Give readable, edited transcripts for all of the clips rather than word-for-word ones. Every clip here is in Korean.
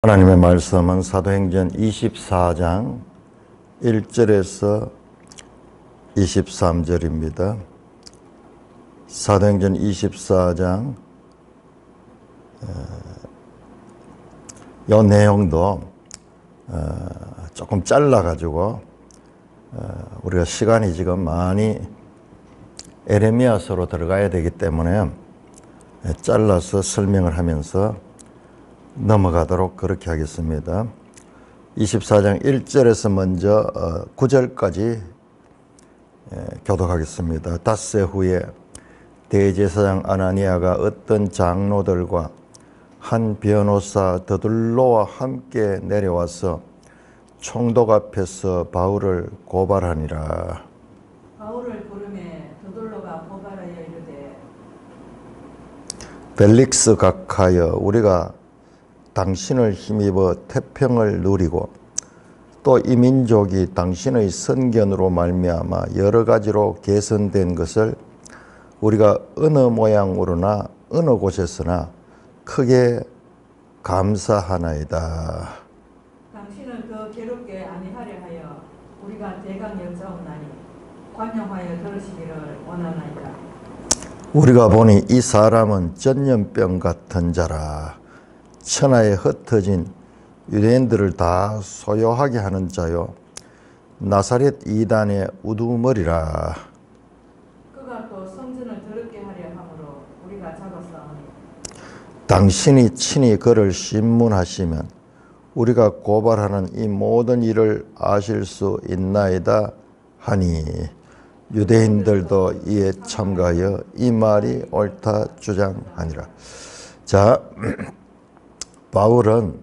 하나님의 말씀은 사도행전 24장 1절에서 23절입니다. 사도행전 24장 이 내용도 조금 잘라가지고 우리가 시간이 지금 많이 에레미야서로 들어가야 되기 때문에 잘라서 설명을 하면서 넘어가도록 그렇게 하겠습니다. 24장 1절에서 먼저 9절까지 교독하겠습니다. 닷새 후에 대제사장 아나니아가 어떤 장로들과 한 변호사 더둘로와 함께 내려와서 총독 앞에서 바울을 고발하니라. 바울을 부르매 더둘로가 고발하여 이르되 벨릭스 각하여 우리가 당신을 힘입어 태평을 누리고 또 이 민족이 당신의 선견으로 말미암아 여러 가지로 개선된 것을 우리가 어느 모양으로나 어느 곳에서나 크게 감사하나이다. 당신을 더 괴롭게 아니하려 하여 우리가 대강 여짜옵나니 관용하여 들으시기를 원하나이다. 우리가 보니 이 사람은 전염병 같은 자라. 천하에 흩어진 유대인들을 다 소요하게 하는 자요 나사렛 이단의 우두머리라. 그가 또 성전을 더럽게 하려 함으로 우리가 잡았사오니 당신이 친히 그를 신문하시면 우리가 고발하는 이 모든 일을 아실 수 있나이다 하니 유대인들도 이에 참가하여 이 말이 옳다 주장하니라. 자, 바울은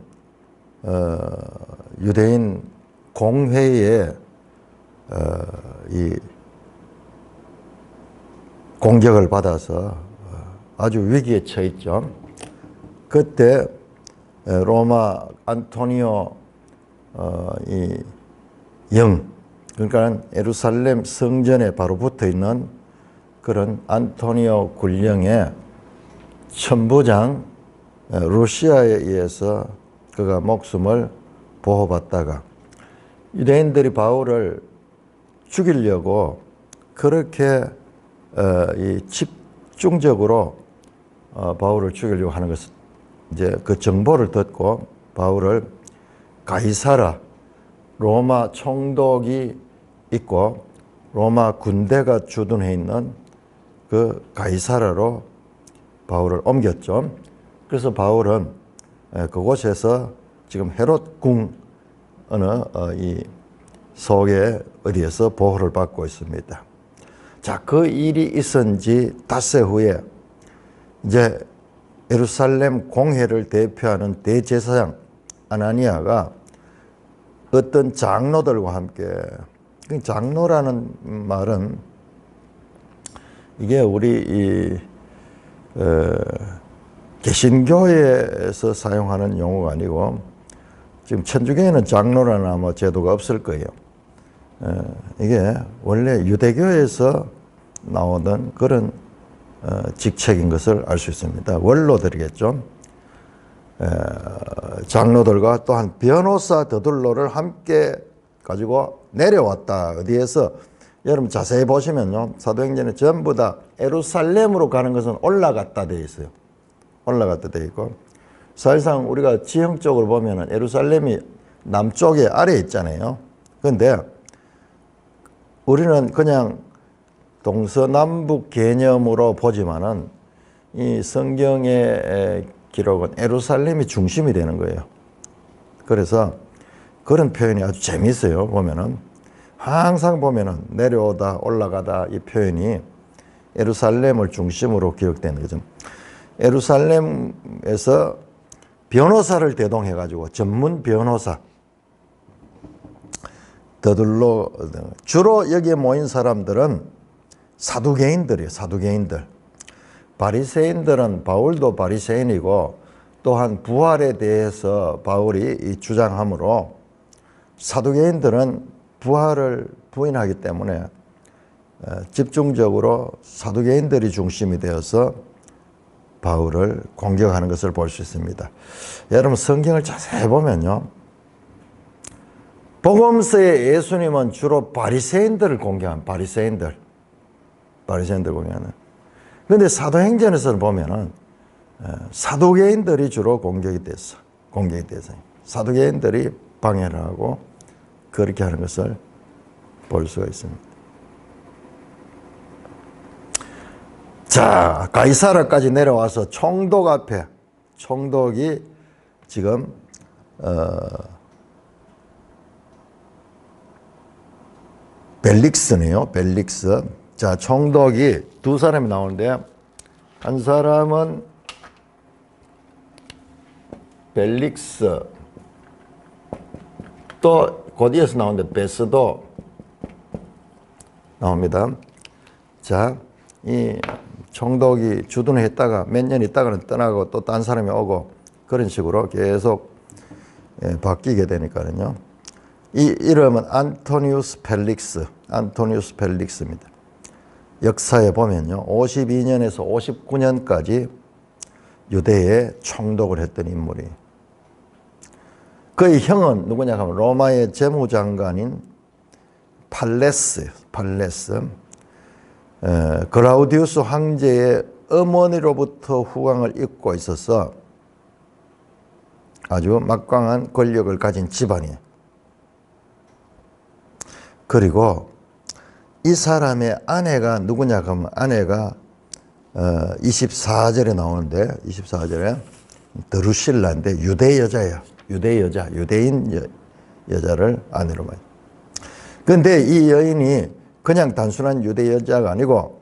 유대인 공회에 이 공격을 받아서 아주 위기에 처했죠. 그때 로마 안토니오 이 영, 그러니까 예루살렘 성전에 바로 붙어 있는 그런 안토니오 굴령의 천부장 루시아에 의해서 그가 목숨을 보호받다가 유대인들이 바울을 죽이려고 그렇게 이 집중적으로 바울을 죽이려고 하는 것을 이제 그 정보를 듣고 바울을 가이사라 로마 총독이 있고 로마 군대가 주둔해 있는 그 가이사라로 바울을 옮겼죠. 그래서 바울은 그곳에서 지금 헤롯 궁 어느 이 속에 어디에서 보호를 받고 있습니다. 자, 그 일이 있은 지 닷새 후에 이제 예루살렘 공회를 대표하는 대제사장 아나니아가 어떤 장로들과 함께, 장로라는 말은 이게 우리 개신교에서 사용하는 용어가 아니고 지금 천주교에는 장로라는 아마 제도가 없을 거예요. 이게 원래 유대교에서 나오던 그런 직책인 것을 알 수 있습니다. 원로들이겠죠. 장로들과 또한 변호사 더둘로를 함께 가지고 내려왔다. 어디에서 여러분 자세히 보시면요, 사도행전에 전부 다 예루살렘으로 가는 것은 올라갔다 되어 있어요. 올라갔다 되어 있고, 사실상 우리가 지형적으로 보면은 예루살렘이 남쪽에 아래에 있잖아요. 그런데 우리는 그냥 동서남북 개념으로 보지만은 이 성경의 기록은 예루살렘이 중심이 되는 거예요. 그래서 그런 표현이 아주 재미있어요. 보면은 항상 보면은 내려오다 올라가다 이 표현이 예루살렘을 중심으로 기록되는 거죠. 예루살렘에서 변호사를 대동해 가지고 전문 변호사 더둘로, 주로 여기에 모인 사람들은 사두개인들이에요. 사두개인들. 바리새인들은 바울도 바리새인이고 또한 부활에 대해서 바울이 주장하므로 사두개인들은 부활을 부인하기 때문에 집중적으로 사두개인들이 중심이 되어서 바울을 공격하는 것을 볼 수 있습니다. 여러분 성경을 자세히 보면요, 복음서의 예수님은 주로 바리새인들을 공격한 바리새인들 공격하는. 그런데 사도행전에서 보면은 사두개인들이 주로 공격이 됐어. 사두개인들이 방해를 하고 그렇게 하는 것을 볼 수가 있습니다. 자, 가이사라까지 내려와서 총독 앞에, 총독이 지금 벨릭스네요. 벨릭스. 자, 총독이 두 사람이 나오는데, 한 사람은 벨릭스, 또 곧 이어서 나오는데 베스도 나옵니다. 자, 이 총독이 주둔을 했다가 몇 년 있다가는 떠나고 또 딴 사람이 오고 그런 식으로 계속 바뀌게 되니까요. 이 이름은 안토니우스 펠릭스입니다. 역사에 보면요, 52년에서 59년까지 유대에 총독을 했던 인물이. 그의 형은 누구냐 하면 로마의 재무장관인 팔레스. 글라우디우스 황제의 어머니로부터 후광을 입고 있어서 아주 막강한 권력을 가진 집안이에요. 그리고 이 사람의 아내가 누구냐 하면 아내가 24절에 나오는데 24절에 드루실라인데 유대 여자예요. 유대인 여자를 아내로 말해요. 그런데 이 여인이 그냥 단순한 유대 여자가 아니고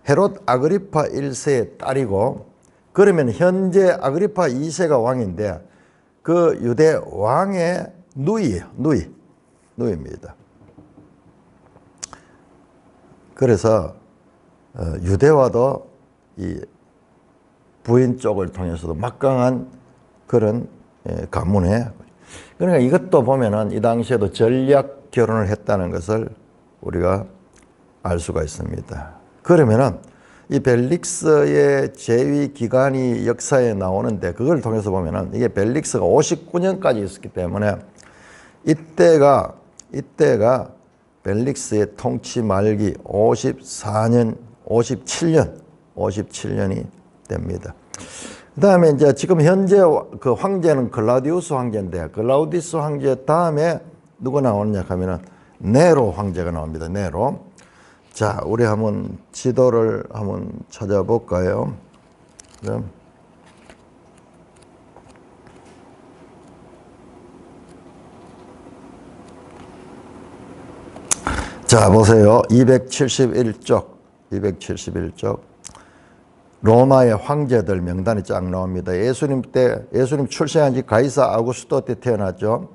헤롯 아그리파 1세의 딸이고, 그러면 현재 아그리파 2세가 왕인데 그 유대 왕의 누이입니다. 그래서 유대와도 이 부인 쪽을 통해서도 막강한 그런 가문에, 그러니까 이것도 보면은 이 당시에도 전략 결혼을 했다는 것을 우리가 알 수가 있습니다. 그러면은 이 벨릭스의 재위 기간이 역사에 나오는데 그걸 통해서 보면은 이게 벨릭스가 59년까지 있었기 때문에 이때가 벨릭스의 통치 말기 57년이 됩니다. 그 다음에 이제 지금 현재 그 황제는 글라우디우스 황제인데, 글라우디우스 황제 다음에 누가 나오느냐 하면은 네로 황제가 나옵니다. 네로. 자, 우리 한번 지도를 한번 찾아볼까요? 그럼. 자, 보세요. 271쪽. 로마의 황제들 명단이 쫙 나옵니다. 예수님 출생한 지 가이사 아구스토 때 태어났죠.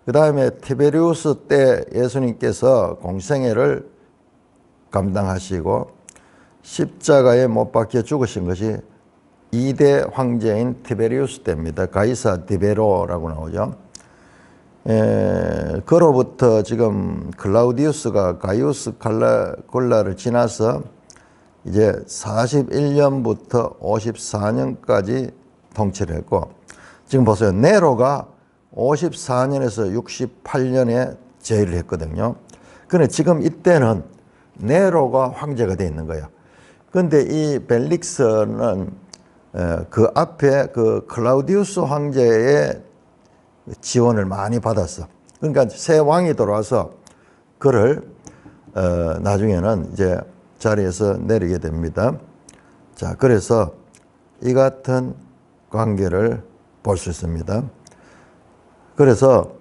그 다음에 티베리우스 때 예수님께서 공생애를 감당하시고 십자가에 못 박혀 죽으신 것이 2대 황제인 티베리우스 때입니다. 가이사 디베로라고 나오죠. 그로부터 지금 클라우디우스가 가이우스 골라를 지나서 이제 41년부터 54년까지 통치를 했고, 지금 보세요. 네로가 54년에서 68년에 제위를 했거든요. 그런데 지금 이때는 네로가 황제가 되어 있는 거예요. 그런데 이 벨릭스는 그 앞에 그 클라우디우스 황제의 지원을 많이 받았어. 그러니까 새 왕이 들어와서 그를 나중에는 이제 자리에서 내리게 됩니다. 자, 그래서 이 같은 관계를 볼 수 있습니다. 그래서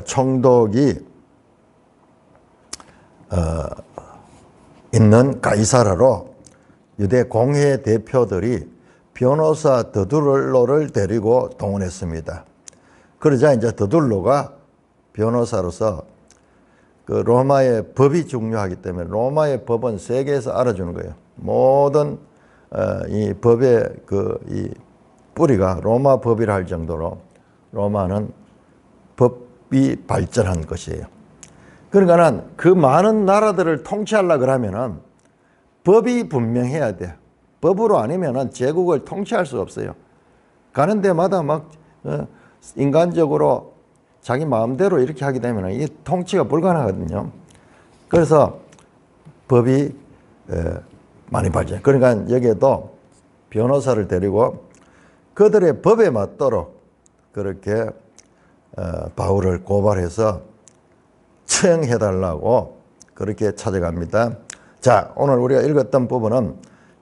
총독이 있는 가이사라로 유대 공회 대표들이 변호사 드둘로를 데리고 동원했습니다. 그러자 이제 드둘로가 변호사로서 그 로마의 법이 중요하기 때문에 로마의 법은 세계에서 알아주는 거예요. 모든 이 법의 이 뿌리가 로마 법이라 할 정도로 로마는 법이 발전한 것이에요. 그러니까 그 많은 나라들을 통치하려고 그러면은 법이 분명해야 돼. 법으로 아니면은 제국을 통치할 수 없어요. 가는 데마다 막 인간적으로 자기 마음대로 이렇게 하게 되면 이게 통치가 불가능하거든요. 그래서 법이 많이 발전. 그러니까 여기에도 변호사를 데리고 그들의 법에 맞도록 그렇게 바울을 고발해서 처형해달라고 그렇게 찾아갑니다. 자, 오늘 우리가 읽었던 부분은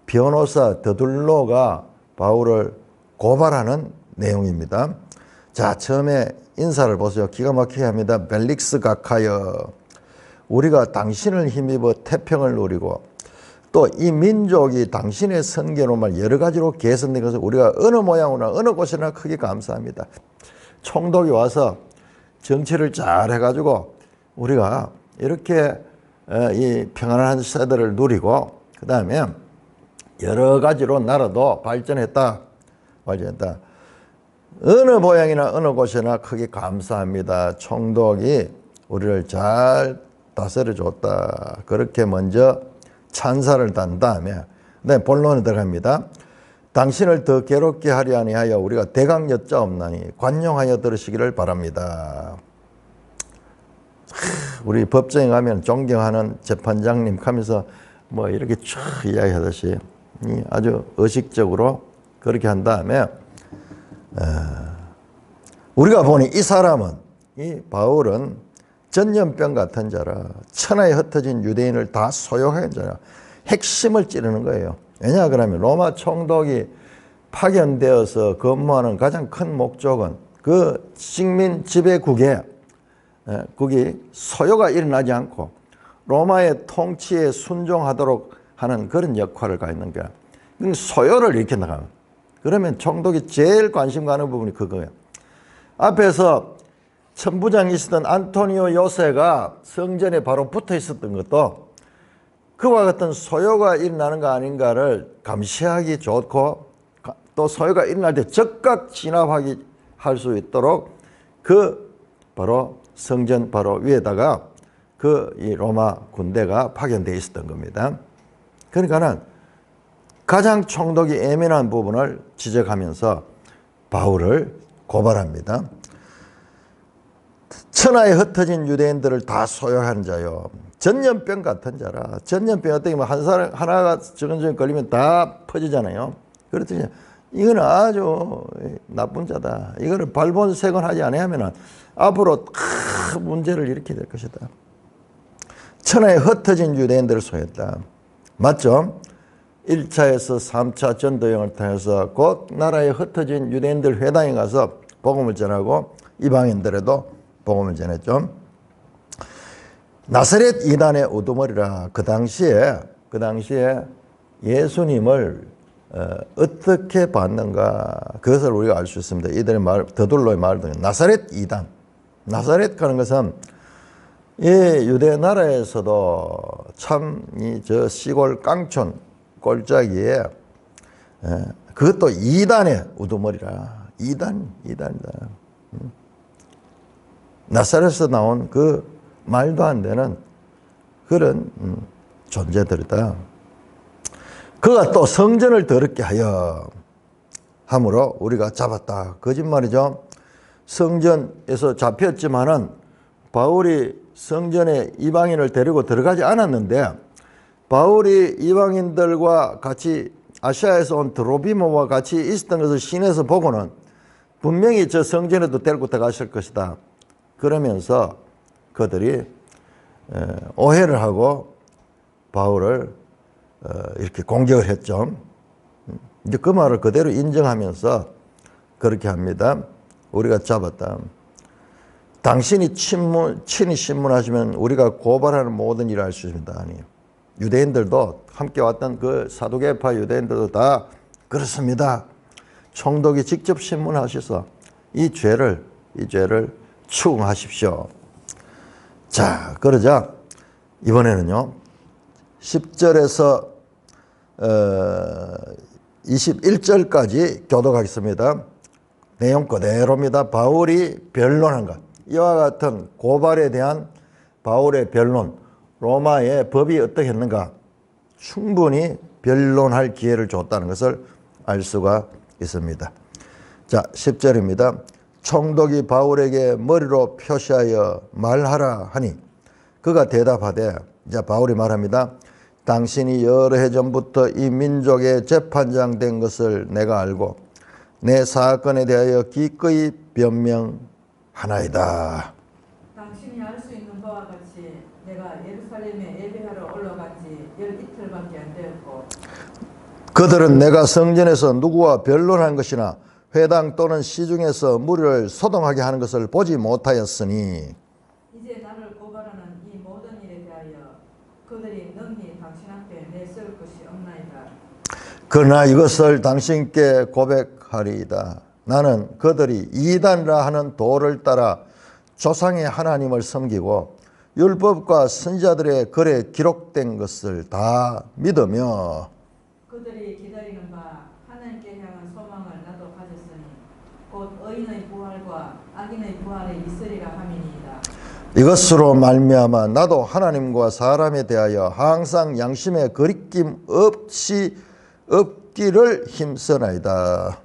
변호사 더둘로가 바울을 고발하는 내용입니다. 자, 처음에 인사를 보세요. 기가 막히게 합니다. 벨릭스 가카여, 우리가 당신을 힘입어 태평을 누리고 또 이 민족이 당신의 선계로만 여러 가지로 개선된 것을 우리가 어느 모양으로나 어느 곳이나 크게 감사합니다. 총독이 와서 정치를 잘 해가지고 우리가 이렇게 이 평안한 세대를 누리고 그 다음에 여러 가지로 나라도 발전했다. 어느 모양이나 어느 곳이나 크게 감사합니다. 총독이 우리를 잘 다스려 줬다. 그렇게 먼저 찬사를 단 다음에 본론에 들어갑니다. 당신을 더 괴롭게 하려 아니하여 우리가 대강 여짜옵나니 관용하여 들으시기를 바랍니다. 우리 법정에 가면 존경하는 재판장님 하면서 뭐 이렇게 쭉 이야기하듯이 아주 의식적으로 그렇게 한 다음에 우리가 보니 이 사람은, 이 바울은 전염병 같은 자라, 천하에 흩어진 유대인을 다 소유한 자라, 핵심을 찌르는 거예요. 왜냐 그러면 로마 총독이 파견되어서 근무하는 가장 큰 목적은 그 식민 지배국에 국이 소요가 일어나지 않고 로마의 통치에 순종하도록 하는 그런 역할을 갖는 거야. 소요를 일으켜 나가는. 그러면 총독이 제일 관심 가는 부분이 그거예요. 앞에서 천부장이 있었던 안토니오 요새가 성전에 바로 붙어 있었던 것도 그와 같은 소요가 일어나는 거 아닌가를 감시하기 좋고 또 소요가 일어날 때 즉각 진압하기 할 수 있도록 그 바로 성전 바로 위에다가 그 이 로마 군대가 파견되어 있었던 겁니다. 그러니까는 가장 총독이 예민한 부분을 지적하면서 바울을 고발합니다. 천하에 흩어진 유대인들을 다 소유한 자요. 전염병 같은 자라. 전염병 어떻게 보면 한 사람 하나가 저건 걸리면 다 퍼지잖아요. 그렇듯이 이거는 아주 나쁜 자다. 이거를 발본색원하지 않으면 앞으로 큰 문제를 일으키게 될 것이다. 천하에 흩어진 유대인들을 소유했다. 맞죠? 1차에서 3차 전도여행을 통해서 곧 나라에 흩어진 유대인들 회당에 가서 복음을 전하고 이방인들에도 복음을 전했죠. 나사렛 이단의 우두머리라. 그 당시에 예수님을 어떻게 봤는가 그것을 우리가 알 수 있습니다. 이들의 말, 더둘로의 말을 듣는 나사렛 이단. 나사렛 하는 것은 이 유대 나라에서도 참 저 시골 깡촌 골짜기에 그것도 이단의 우두머리라. 이단이다. 나사렛에서 나온 그 말도 안 되는 그런 존재들이다. 그가 또 성전을 더럽게 하여 함으로 우리가 잡았다. 거짓말이죠. 성전에서 잡혔지만은 바울이 성전에 이방인을 데리고 들어가지 않았는데 바울이 이방인들과 같이 아시아에서 온 드로비모와 같이 있었던 것을 시내에서 보고는 분명히 저 성전에도 데리고 들어가실 것이다. 그러면서 그들이 오해를 하고 바울을 이렇게 공격을 했죠. 이제 그 말을 그대로 인정하면서 그렇게 합니다. 우리가 잡았다. 당신이 친히 신문하시면 우리가 고발하는 모든 일을 할 수 있습니다. 아니, 유대인들도 함께 왔던 그 사두개파 유대인들도 다 그렇습니다. 총독이 직접 신문하셔서 이 죄를 추궁하십시오. 자, 그러자 이번에는요 10절에서 21절까지 교독하겠습니다. 내용 그대로입니다. 바울이 변론한 것. 이와 같은 고발에 대한 바울의 변론, 로마의 법이 어떻게 했는가 충분히 변론할 기회를 줬다는 것을 알 수가 있습니다. 자, 10절입니다. 총독이 바울에게 머리로 표시하여 말하라 하니 그가 대답하되, 자, 바울이 말합니다. 당신이 여러 해 전부터 이 민족의 재판장 된 것을 내가 알고 내 사건에 대하여 기꺼이 변명하나이다. 당신이 알 수 있는 바와 같이 내가 예루살렘에 예배하러 올라간 지 열 이틀밖에 안 되었고 그들은 내가 성전에서 누구와 변론한 것이나 회당 또는 시중에서 무리를 소동하게 하는 것을 보지 못하였으니 이제 나를 고발하는 이 모든 일에 대하여 그들이 능히 당신 앞에 내세울 것이 없나이다. 그러나 이것을 당신께 고백하리이다. 나는 그들이 이단이라 하는 도를 따라 조상의 하나님을 섬기고 율법과 선지자들의 글에 기록된 것을 다 믿으며 그들이 기다리는 바 하나님께 향한 소망을 나도 가졌으니 곧 의인의 부활과 악인의 부활이 있으리라 함이니이다. 이것으로 말미암아 나도 하나님과 사람에 대하여 항상 양심에 거리낌 없기를 힘쓰나이다.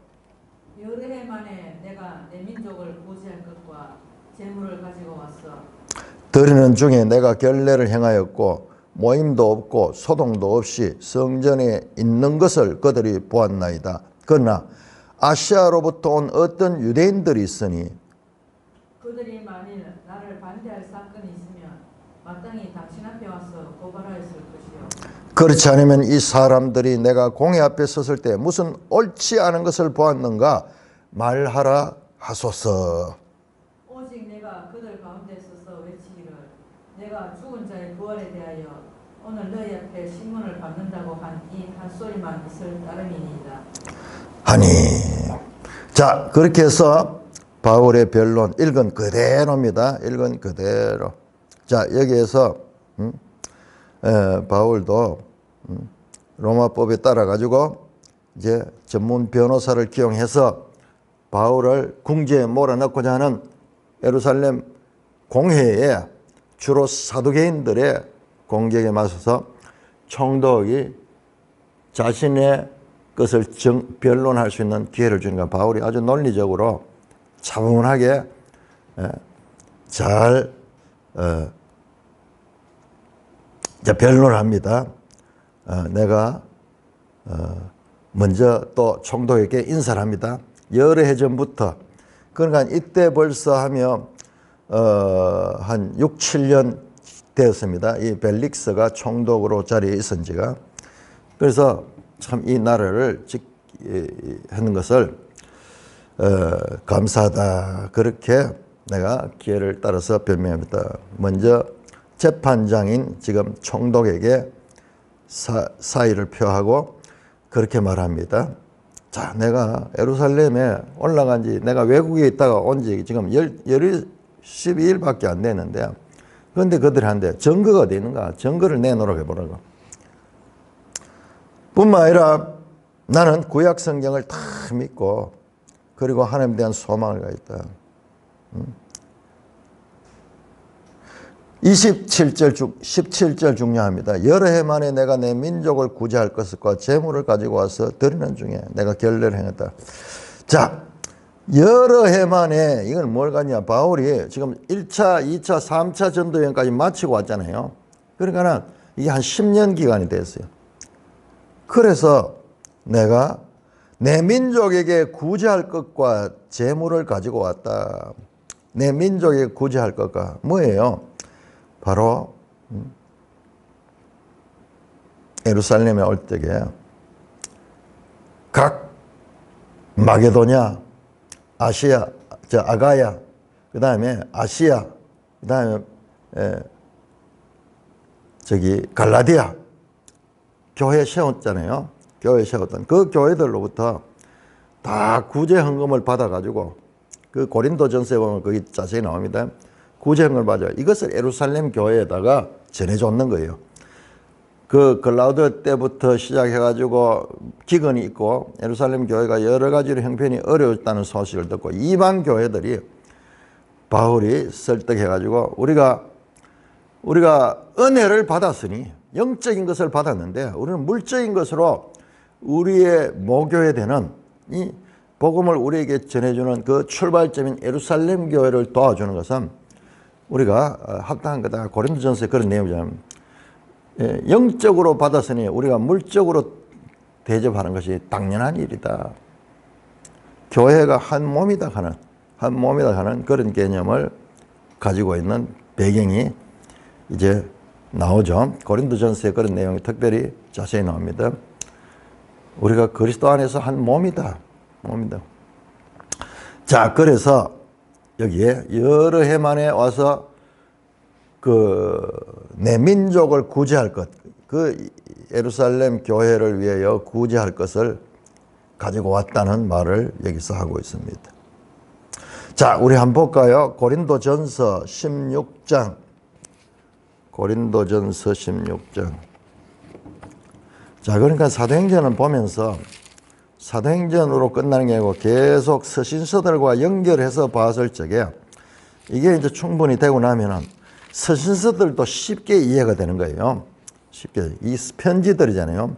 여러 해 만에 내가 내 민족을 구제할 것과 재물을 가지고 왔어. 드리는 중에 내가 결례를 행하였고 모임도 없고 소동도 없이 성전에 있는 것을 그들이 보았나이다. 그러나 아시아로부터 온 어떤 유대인들이 있으니 그들이 만일 나를 반대할 사건이 있으면 마땅히 당신 앞에 와서 고발하였을 것이요. 그렇지 않으면 이 사람들이 내가 공회 앞에 섰을 때 무슨 옳지 않은 것을 보았는가 말하라 하소서. 오직 내가 그들 가운데 서서 외치기를 내가 죽은 자의 부활에 대하여 오늘 너희 앞에 신문을 받는다고 한 이 한 소리만 있을 따름이니이다. 하니, 자, 그렇게 해서 바울의 변론 읽은 그대로입니다. 읽은 그대로. 자, 여기에서 바울도 로마법에 따라 가지고 이제 전문 변호사를 기용해서 바울을 궁지에 몰아넣고자 하는 예루살렘 공회에 주로 사두개인들의 공격에 맞서서 총독이 자신의 것을 변론할 수 있는 기회를 주니까 바울이 아주 논리적으로 차분하게 잘 변론을 합니다. 내가 먼저 또 총독에게 인사를 합니다. 여러 해 전부터. 그러니까 이때 벌써 하면 한 6, 7년 되었습니다. 이 벨릭스가 총독으로 자리에 있은 지가. 그래서 참 이 나라를 하는 것을 감사하다. 그렇게 내가 기회를 따라서 변명합니다. 먼저 재판장인 지금 총독에게 사의를 표하고 그렇게 말합니다. 자, 내가 예루살렘에 올라간 지 내가 외국에 있다가 온 지 지금 12일밖에 안 되는데 그런데 그들이 한데 증거가 어디 있는가? 증거를 내놓으라고 해보라고. 뿐만 아니라 나는 구약 성경을 다 믿고 그리고 하나님에 대한 소망을 가졌다. 17절 중요합니다. 여러 해 만에 내가 내 민족을 구제할 것과 재물을 가지고 와서 드리는 중에 내가 결례를 행했다. 자, 여러 해 만에 이건 뭘 가냐? 바울이 지금 1차, 2차, 3차 전도 여행까지 마치고 왔잖아요. 그러니까 이게 한 10년 기간이 됐어요. 그래서 내가 내 민족에게 구제할 것과 재물을 가지고 왔다. 내 민족에게 구제할 것과 뭐예요? 바로 예루살렘에 올 적에 각 마게도냐, 아시아, 아가야, 그 다음에 아시아, 그 다음에 갈라디아 교회 세웠잖아요. 교회 세웠던 그 교회들로부터 다 구제 헌금을 받아가지고 그 고린도전서에 보면 거기 자세히 나옵니다. 구제 헌금을 받아요. 이것을 예루살렘 교회에다가 전해줬는 거예요. 그 글라우디오 때부터 시작해가지고 기근이 있고 예루살렘 교회가 여러 가지로 형편이 어려웠다는 소식을 듣고 이방 교회들이 바울이 설득해가지고 우리가 은혜를 받았으니 영적인 것을 받았는데 우리는 물적인 것으로 우리의 모교에 되는 이 복음을 우리에게 전해주는 그 출발점인 예루살렘 교회를 도와주는 것은 우리가 합당한 거다. 고린도전서에 그런 내용이잖아요. 영적으로 받았으니 우리가 물적으로 대접하는 것이 당연한 일이다. 교회가 한 몸이다 하는 그런 개념을 가지고 있는 배경이 이제 나오죠. 고린도전서에 그런 내용이 특별히 자세히 나옵니다. 우리가 그리스도 안에서 한 몸이다. 자, 그래서 여기에 여러 해 만에 와서 내 민족을 구제할 것, 그 예루살렘 교회를 위하여 구제할 것을 가지고 왔다는 말을 여기서 하고 있습니다. 자, 우리 한번 볼까요? 고린도전서 16장. 고린도전서 16장. 자, 그러니까 사도행전을 보면서 사도행전으로 끝나는 게 아니고 계속 서신서들과 연결해서 봤을 적에 이게 이제 충분히 되고 나면은 서신서들도 쉽게 이해가 되는 거예요. 쉽게. 이 편지들이잖아요.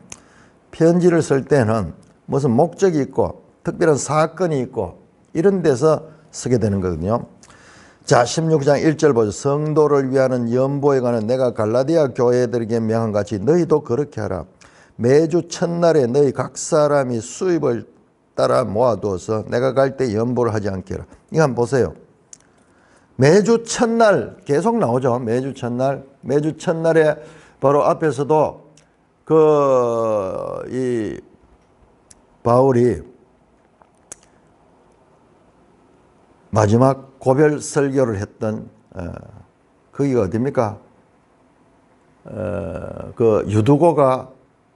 편지를 쓸 때는 무슨 목적이 있고 특별한 사건이 있고 이런 데서 쓰게 되는 거거든요. 자, 16장 1절 보죠. 성도를 위하는 연보에 관한 내가 갈라디아 교회들에게 명한 같이 너희도 그렇게 하라. 매주 첫날에 너희 각 사람이 수입을 따라 모아두어서 내가 갈 때 연보를 하지 않게 하라. 이거 한번 보세요. 매주 첫날 계속 나오죠. 매주 첫날에 바로 앞에서도 이 바울이 마지막 고별 설교를 했던 거기가 어디입니까? 그 유두고가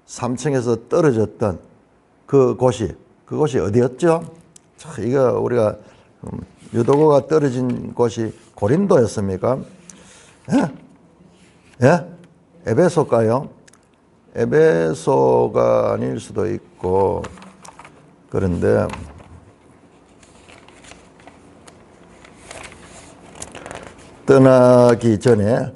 3층에서 떨어졌던 그곳이 어디였죠? 자, 이거 우리가 유두고가 떨어진 곳이 고린도였습니까? 예? 에베소일까요? 에베소가 아닐 수도 있고 그런데 떠나기 전에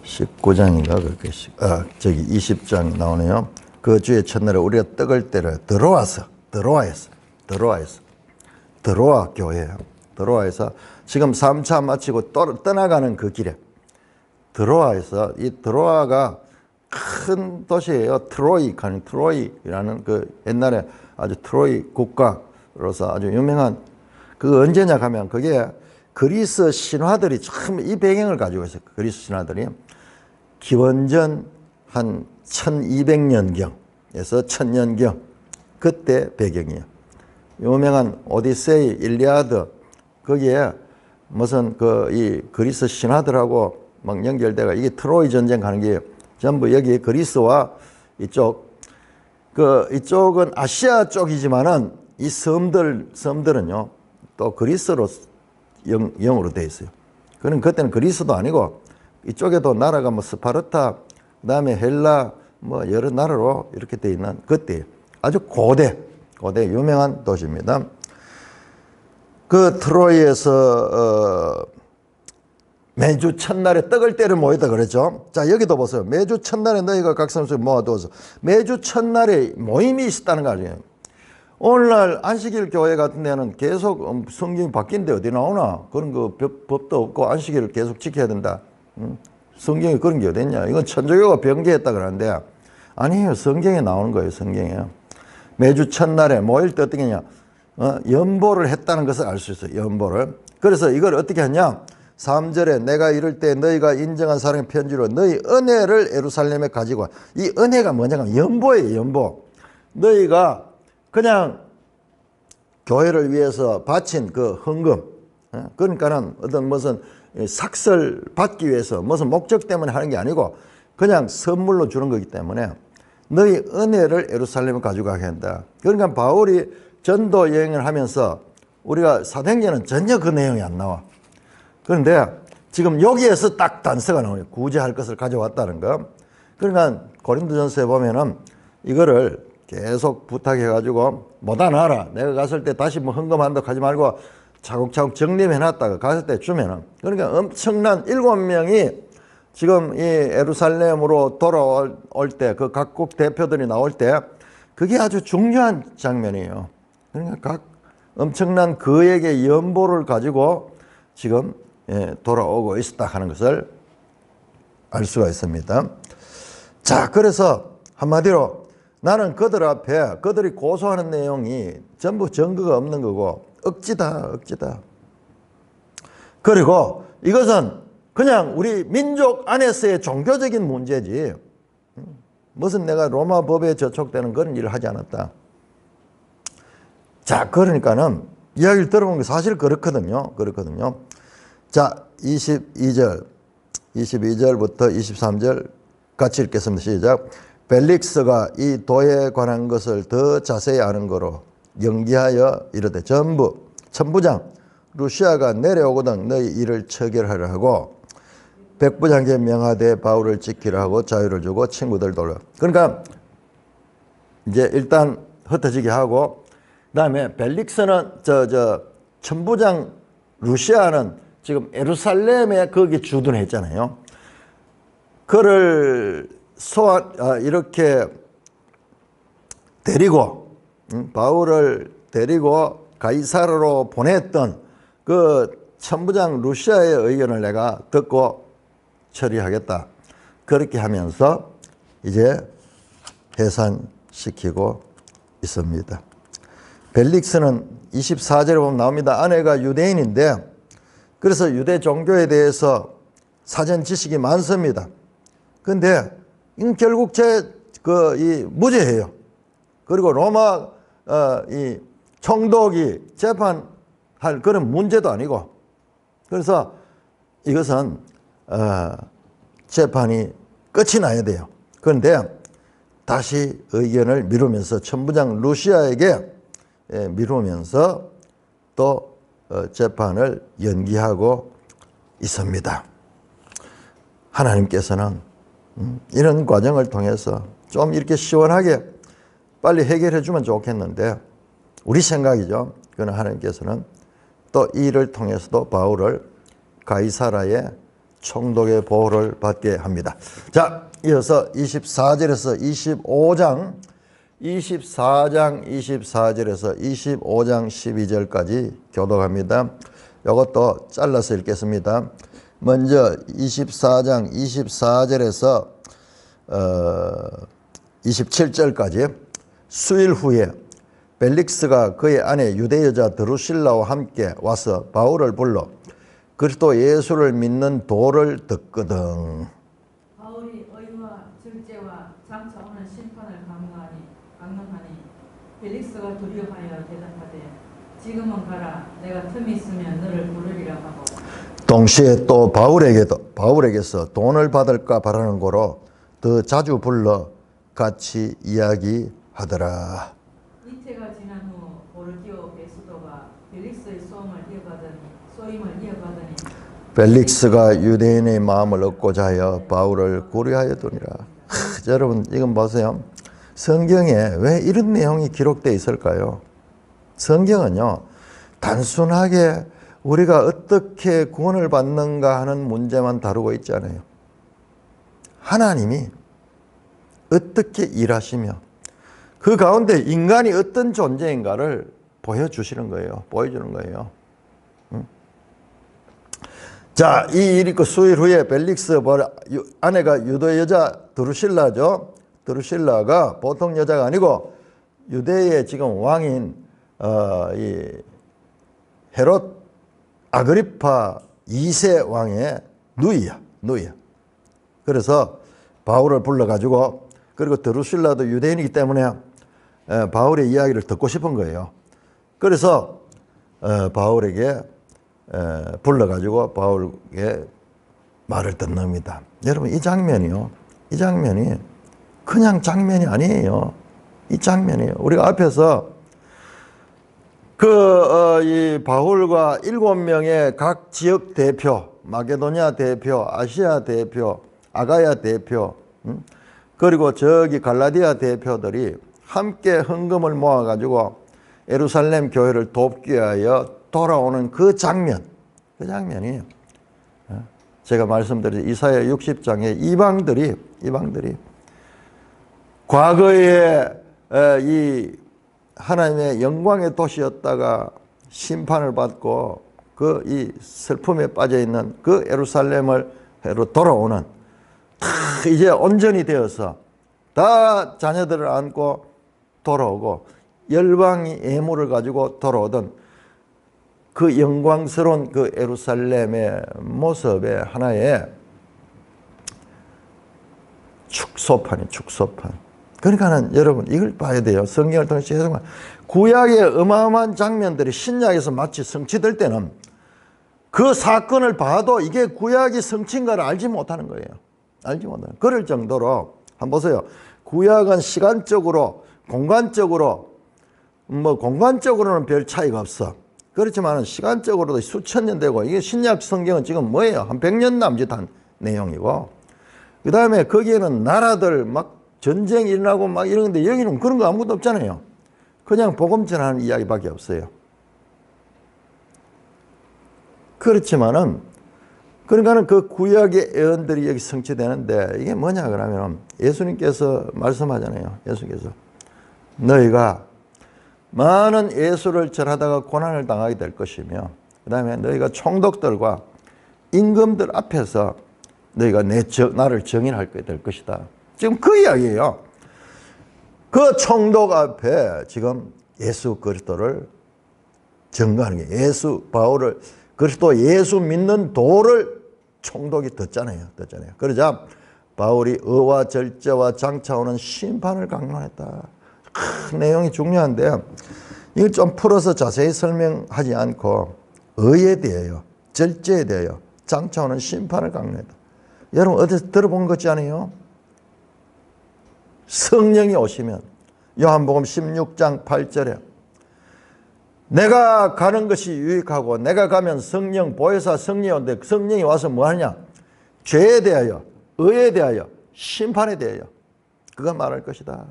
19장인가 그렇게 20장 나오네요. 그 주의 첫날에 우리가 떡을 때려 드로아 교회예요. 드로아에서 지금 3차 마치고 떠나가는 그 길에 드로아에서 이 드로아가 큰 도시예요. 트로이라는 그 옛날에 아주 트로이 국가로서 아주 유명한 그 언제냐 하면 그게 그리스 신화들이 참 이 배경을 가지고 있어요. 그리스 신화들이 기원전 한 1200년경에서 1000년경 그때 배경이에요. 유명한 오디세이, 일리아드 거기에 무슨 이 그리스 신화들하고 막 연결돼가 이게 트로이 전쟁 가는 게 전부 여기 그리스와 이쪽은 아시아 쪽이지만은 이 섬들은요 또 그리스로 영어로 돼 있어요. 그는 그때는 그리스도 아니고 이쪽에도 나라가 뭐 스파르타, 그다음에 헬라 뭐 여러 나라로 이렇게 돼 있는 그때 아주 고대 유명한 도시입니다. 그 트로이에서 매주 첫날에 떡을 때려 모이다 그랬죠. 자, 여기도 보세요. 매주 첫날에 너희가 각 사람씩 모아두어서 매주 첫날에 모임이 있었다는 거 아니에요. 오늘날 안식일 교회 같은 데는 계속 성경이 바뀐데 어디 나오나? 그런 거 법도 없고 안식일을 계속 지켜야 된다. 성경에 그런 게 어딨냐? 이건 천주교가 변개했다 그러는데 아니에요. 성경에 나오는 거예요. 성경에. 매주 첫날에 모일 때 어떻게 하냐? 연보를 했다는 것을 알 수 있어요. 연보를. 그래서 이걸 어떻게 하냐? 3절에 내가 이럴 때 너희가 인정한 사람의 편지로 너희 은혜를 예루살렘에 가지고 와. 이 은혜가 뭐냐면 연보예요. 연보. 너희가 그냥 교회를 위해서 바친 그 헌금, 그러니까는 어떤 무슨 삭설 받기 위해서 무슨 목적 때문에 하는 게 아니고 그냥 선물로 주는 거기 때문에 너희 은혜를 예루살렘에 가지고 가게 한다. 그러니까 바울이 전도 여행을 하면서 우리가 사도행전은 전혀 그 내용이 안 나와. 그런데 지금 여기에서 딱 단서가 나오네요. 구제할 것을 가져왔다는 거. 그러니까 고린도전서에 보면은 이거를 계속 부탁해가지고 못하나라. 내가 갔을 때 다시 뭐 헌금한다고 하지 말고 차곡차곡 정립해놨다가 갔을 때 주면은, 그러니까 엄청난 7명이 지금 이 예루살렘으로 돌아올 때, 그 각국 대표들이 나올 때, 그게 아주 중요한 장면이에요. 그러니까 각 엄청난 그에게 연보를 가지고 지금 돌아오고 있었다 하는 것을 알 수가 있습니다. 자, 그래서 한마디로 나는 그들 앞에 그들이 고소하는 내용이 전부 증거가 없는 거고 억지다. 그리고 이것은 그냥 우리 민족 안에서의 종교적인 문제지 무슨 내가 로마 법에 저촉되는 그런 일을 하지 않았다. 자, 그러니까는 이야기를 들어보면 사실 그렇거든요. 자, 22절부터 23절 같이 읽겠습니다. 시작. 벨릭스가 이 도에 관한 것을 더 자세히 아는 거로 연기하여 이르되 천부장 루시아가 내려오거든 너희 일을 처결하려 하고 백부장께 명하되 바울을 지키라 하고 자유를 주고 친구들 돌려. 그러니까 이제 일단 흩어지게 하고 그다음에 벨릭스는 천부장 루시아는 지금 예루살렘에 거기 주둔했잖아요. 그를 이렇게 데리고 바울을 데리고 가이사르로 보냈던 그 천부장 루시아의 의견을 내가 듣고 처리하겠다. 그렇게 하면서 이제 해산시키고 있습니다. 벨릭스는 24절에 보면 나옵니다. 아내가 유대인인데 그래서 유대 종교에 대해서 사전 지식이 많습니다. 근데 결국 무죄예요. 그리고 로마 이 총독이 재판할 그런 문제도 아니고 그래서 이것은 재판이 끝이 나야 돼요. 그런데 다시 의견을 미루면서 천부장 루시아에게 미루면서 또 재판을 연기하고 있습니다. 하나님께서는 이런 과정을 통해서 좀 이렇게 시원하게 빨리 해결해 주면 좋겠는데 우리 생각이죠. 그러나 하나님께서는 또 이 일을 통해서도 바울을 가이사라의 총독의 보호를 받게 합니다. 자, 이어서 24절에서 24절에서 25장 12절까지 교독합니다. 이것도 잘라서 읽겠습니다. 먼저 24장 24절에서 27절까지 수일 후에 벨릭스가 그의 아내 유대 여자 드루실라와 함께 와서 바울을 불러 그리스도 예수를 믿는 도를 듣거든. 바울이 의와 절제와 장차 오는 심판을 강론하니 벨릭스가 두려워하여 대답하되 지금은 가라. 내가 틈이 있으면 너를 부르리라 하고 동시에 또 바울에게서 돈을 받을까 바라는 거로 더 자주 불러 같이 이야기하더라. 이태가 지난 후 보르디오 베스도가 벨릭스의 소임을 이어가더니 벨릭스가 유대인의 마음을 얻고자 하여 바울을 고려하였더니라. 여러분 이건 보세요. 성경에 왜 이런 내용이 기록되어 있을까요? 성경은요 단순하게 우리가 어떻게 구원을 받는가 하는 문제만 다루고 있지 않아요. 하나님이 어떻게 일하시며 그 가운데 인간이 어떤 존재인가를 보여주시는 거예요. 보여주는 거예요. 자, 이 일이 수일 후에 벨릭스 아내가 유대 여자 드루실라죠. 드루실라가 보통 여자가 아니고 유대의 지금 왕인 이 헤롯 아그리파 2세 왕의 누이야. 그래서 바울을 불러가지고 그리고 드루실라도 유대인이기 때문에 바울의 이야기를 듣고 싶은 거예요. 그래서 바울에게 불러가지고 바울의 말을 듣습니다. 여러분 이 장면이 그냥 장면이 아니에요. 이 장면이에요. 우리가 앞에서 이 바울과 7명의 각 지역 대표, 마게도냐 대표, 아시아 대표, 아가야 대표, 그리고 저기 갈라디아 대표들이 함께 헌금을 모아가지고 예루살렘 교회를 돕기 위하여 돌아오는 그 장면이에요. 제가 말씀드린 이사야 60장에 이방들이 과거에 이 하나님의 영광의 도시였다가 심판을 받고 그 이 슬픔에 빠져 있는 그 예루살렘으로 돌아오는 이제 온전히 되어서 다 자녀들을 안고 돌아오고 열방이 예물을 가지고 돌아오던 그 영광스러운 그 예루살렘의 모습의 하나의 축소판. 그러니까는 여러분 이걸 봐야 돼요. 성경을 통해서 해석만. 구약의 어마어마한 장면들이 신약에서 마치 성취될 때는 그 사건을 봐도 이게 구약이 성취인가를 알지 못하는 거예요. 그럴 정도로 한번 보세요. 구약은 시간적으로 공간적으로는 별 차이가 없어. 그렇지만 시간적으로도 수천 년 되고, 이게 신약 성경은 지금 뭐예요? 한 100년 남짓한 내용이고, 그 다음에 거기에는 나라들 막 전쟁이 일어나고 막 이러는데 여기는 그런 거 아무것도 없잖아요. 그냥 복음 전하는 이야기밖에 없어요. 그렇지만은, 그러니까는 그 구약의 예언들이 여기 성취되는데, 이게 뭐냐 그러면 예수님께서 말씀하잖아요. 예수께서 너희가 많은 예수를 절하다가 고난을 당하게 될 것이며, 그 다음에 너희가 총독들과 임금들 앞에서 너희가 나를 정인할 될 것이다. 지금 그 이야기예요. 그 총독 앞에 지금 예수 그리스도를 증거하는 게, 바울을 그리스도 예수 믿는 도를 총독이 듣잖아요. 그러자 바울이 의와 절제와 장차오는 심판을 강론했다. 내용이 중요한데 이걸 좀 풀어서 자세히 설명하지 않고 의에 대하여, 절제에 대하여, 장차오는 심판을 강론했다. 여러분 어디서 들어본 것 같지 않아요? 성령이 오시면 요한복음 16장 8절에 내가 가는 것이 유익하고 내가 가면 성령 보혜사 성령이 오는데, 성령이 와서 뭐 하냐? 죄에 대하여, 의에 대하여, 심판에 대하여 그가 말할 것이다.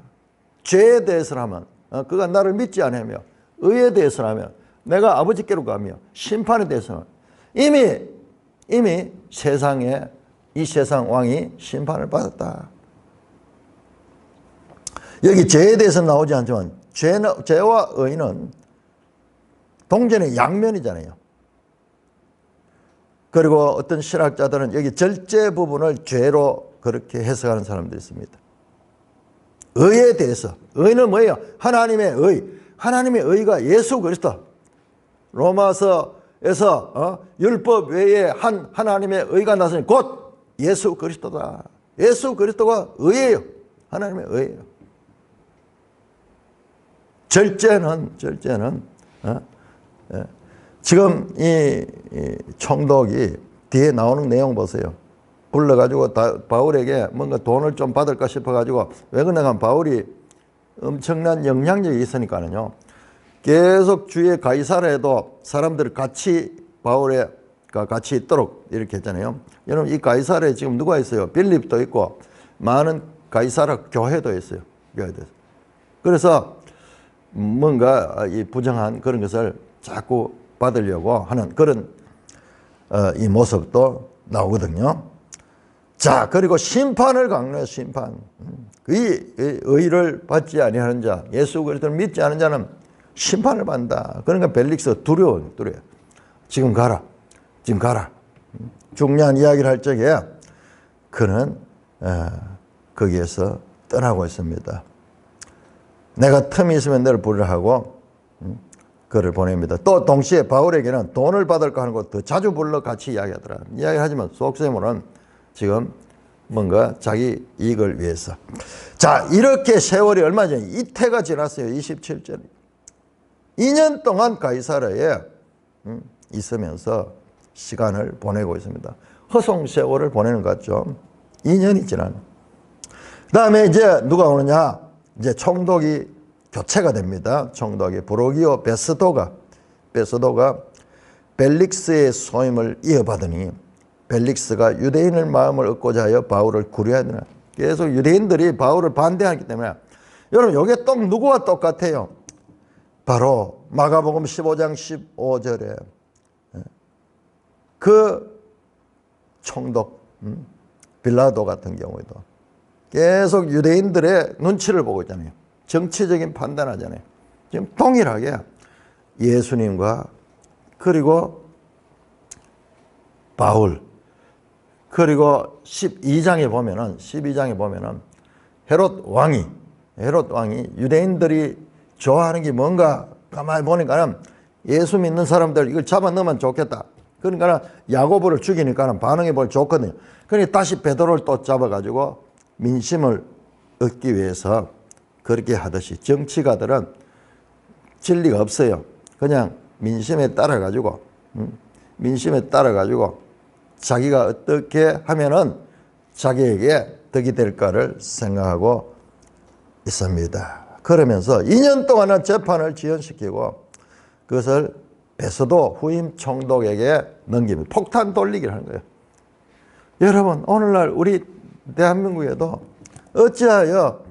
죄에 대해서라면 그가 나를 믿지 않으며, 의에 대해서라면 내가 아버지께로 가며, 심판에 대해서는 이미 이 세상 왕이 심판을 받았다. 여기 죄에 대해서 나오지 않지만 죄와 의는 동전의 양면이잖아요. 그리고 어떤 신학자들은 여기 절제 부분을 죄로 그렇게 해석하는 사람도 있습니다. 의에 대해서, 의는 뭐예요? 하나님의 의가 예수 그리스도. 로마서에서 율법 외에 하나님의 의가 나서니 곧 예수 그리스도다. 예수 그리스도가 의예요. 하나님의 의예요. 절제는 지금 이 총독이 뒤에 나오는 내용 보세요. 불러가지고 바울에게 뭔가 돈을 좀 받을까 싶어가지고, 왜 그러냐면 바울이 엄청난 영향력이 있으니까는요. 계속 주의 가이사랴에도 사람들을 바울에 같이 있도록 이렇게 했잖아요. 여러분 이 가이사랴에 지금 누가 있어요? 빌립도 있고 많은 가이사랴 교회도 있어요. 그래서 뭔가 이 부정한 그런 것을 자꾸 받으려고 하는 그런 이 모습도 나오거든요. 자, 그리고 심판을 강론해요. 심판. 이 의를 받지 아니하는 자, 예수 그리스도를 믿지 않은 자는 심판을 받는다. 그러니까 벨릭스 두려워요. 지금 가라. 중요한 이야기를 할 적에 그는 거기에서 떠나고 있습니다. 내가 틈이 있으면 너를 부르라 하고 그를 보냅니다. 또 동시에 바울에게는 돈을 받을까 하는 것 더 자주 불러 같이 이야기하더라. 이야기하지만 속셈으로는 지금 뭔가 자기 이익을 위해서. 자, 이렇게 세월이 얼마 전에 이태가 지났어요. 27절. 2년 동안 가이사랴에 있으면서 시간을 보내고 있습니다. 허송 세월을 보내는 것 같죠. 2년이 지나는. 그 다음에 이제 누가 오느냐? 이제 총독이 교체가 됩니다. 총독이 브로기오 베스도가 벨릭스의 소임을 이어받으니 벨릭스가 유대인의 마음을 얻고자 하여 바울을 구려하더라. 계속 유대인들이 바울을 반대하기 때문에, 여러분 이게 또 누구와 똑같아요? 바로 마가복음 15장 15절에 그 총독 빌라도 같은 경우에도 계속 유대인들의 눈치를 보고 있잖아요. 정치적인 판단하잖아요. 지금 동일하게 예수님과 그리고 바울 그리고 12장에 보면은 헤롯 왕이 유대인들이 좋아하는 게 뭔가 가만히 보니까는 예수 믿는 사람들 이걸 잡아 넣으면 좋겠다. 그러니까 야고보를 죽이니까는 반응해 볼 좋거든요. 그러니 다시 베드로를 또 잡아가지고 민심을 얻기 위해서 그렇게 하듯이 정치가들은 진리가 없어요. 그냥 민심에 따라가지고 자기가 어떻게 하면은 자기에게 덕이 될까를 생각하고 있습니다. 그러면서 2년 동안은 재판을 지연시키고 그것을 베스도 후임 총독에게 넘깁니다. 폭탄 돌리기를 하는 거예요. 여러분 오늘날 우리 대한민국에도 어찌하여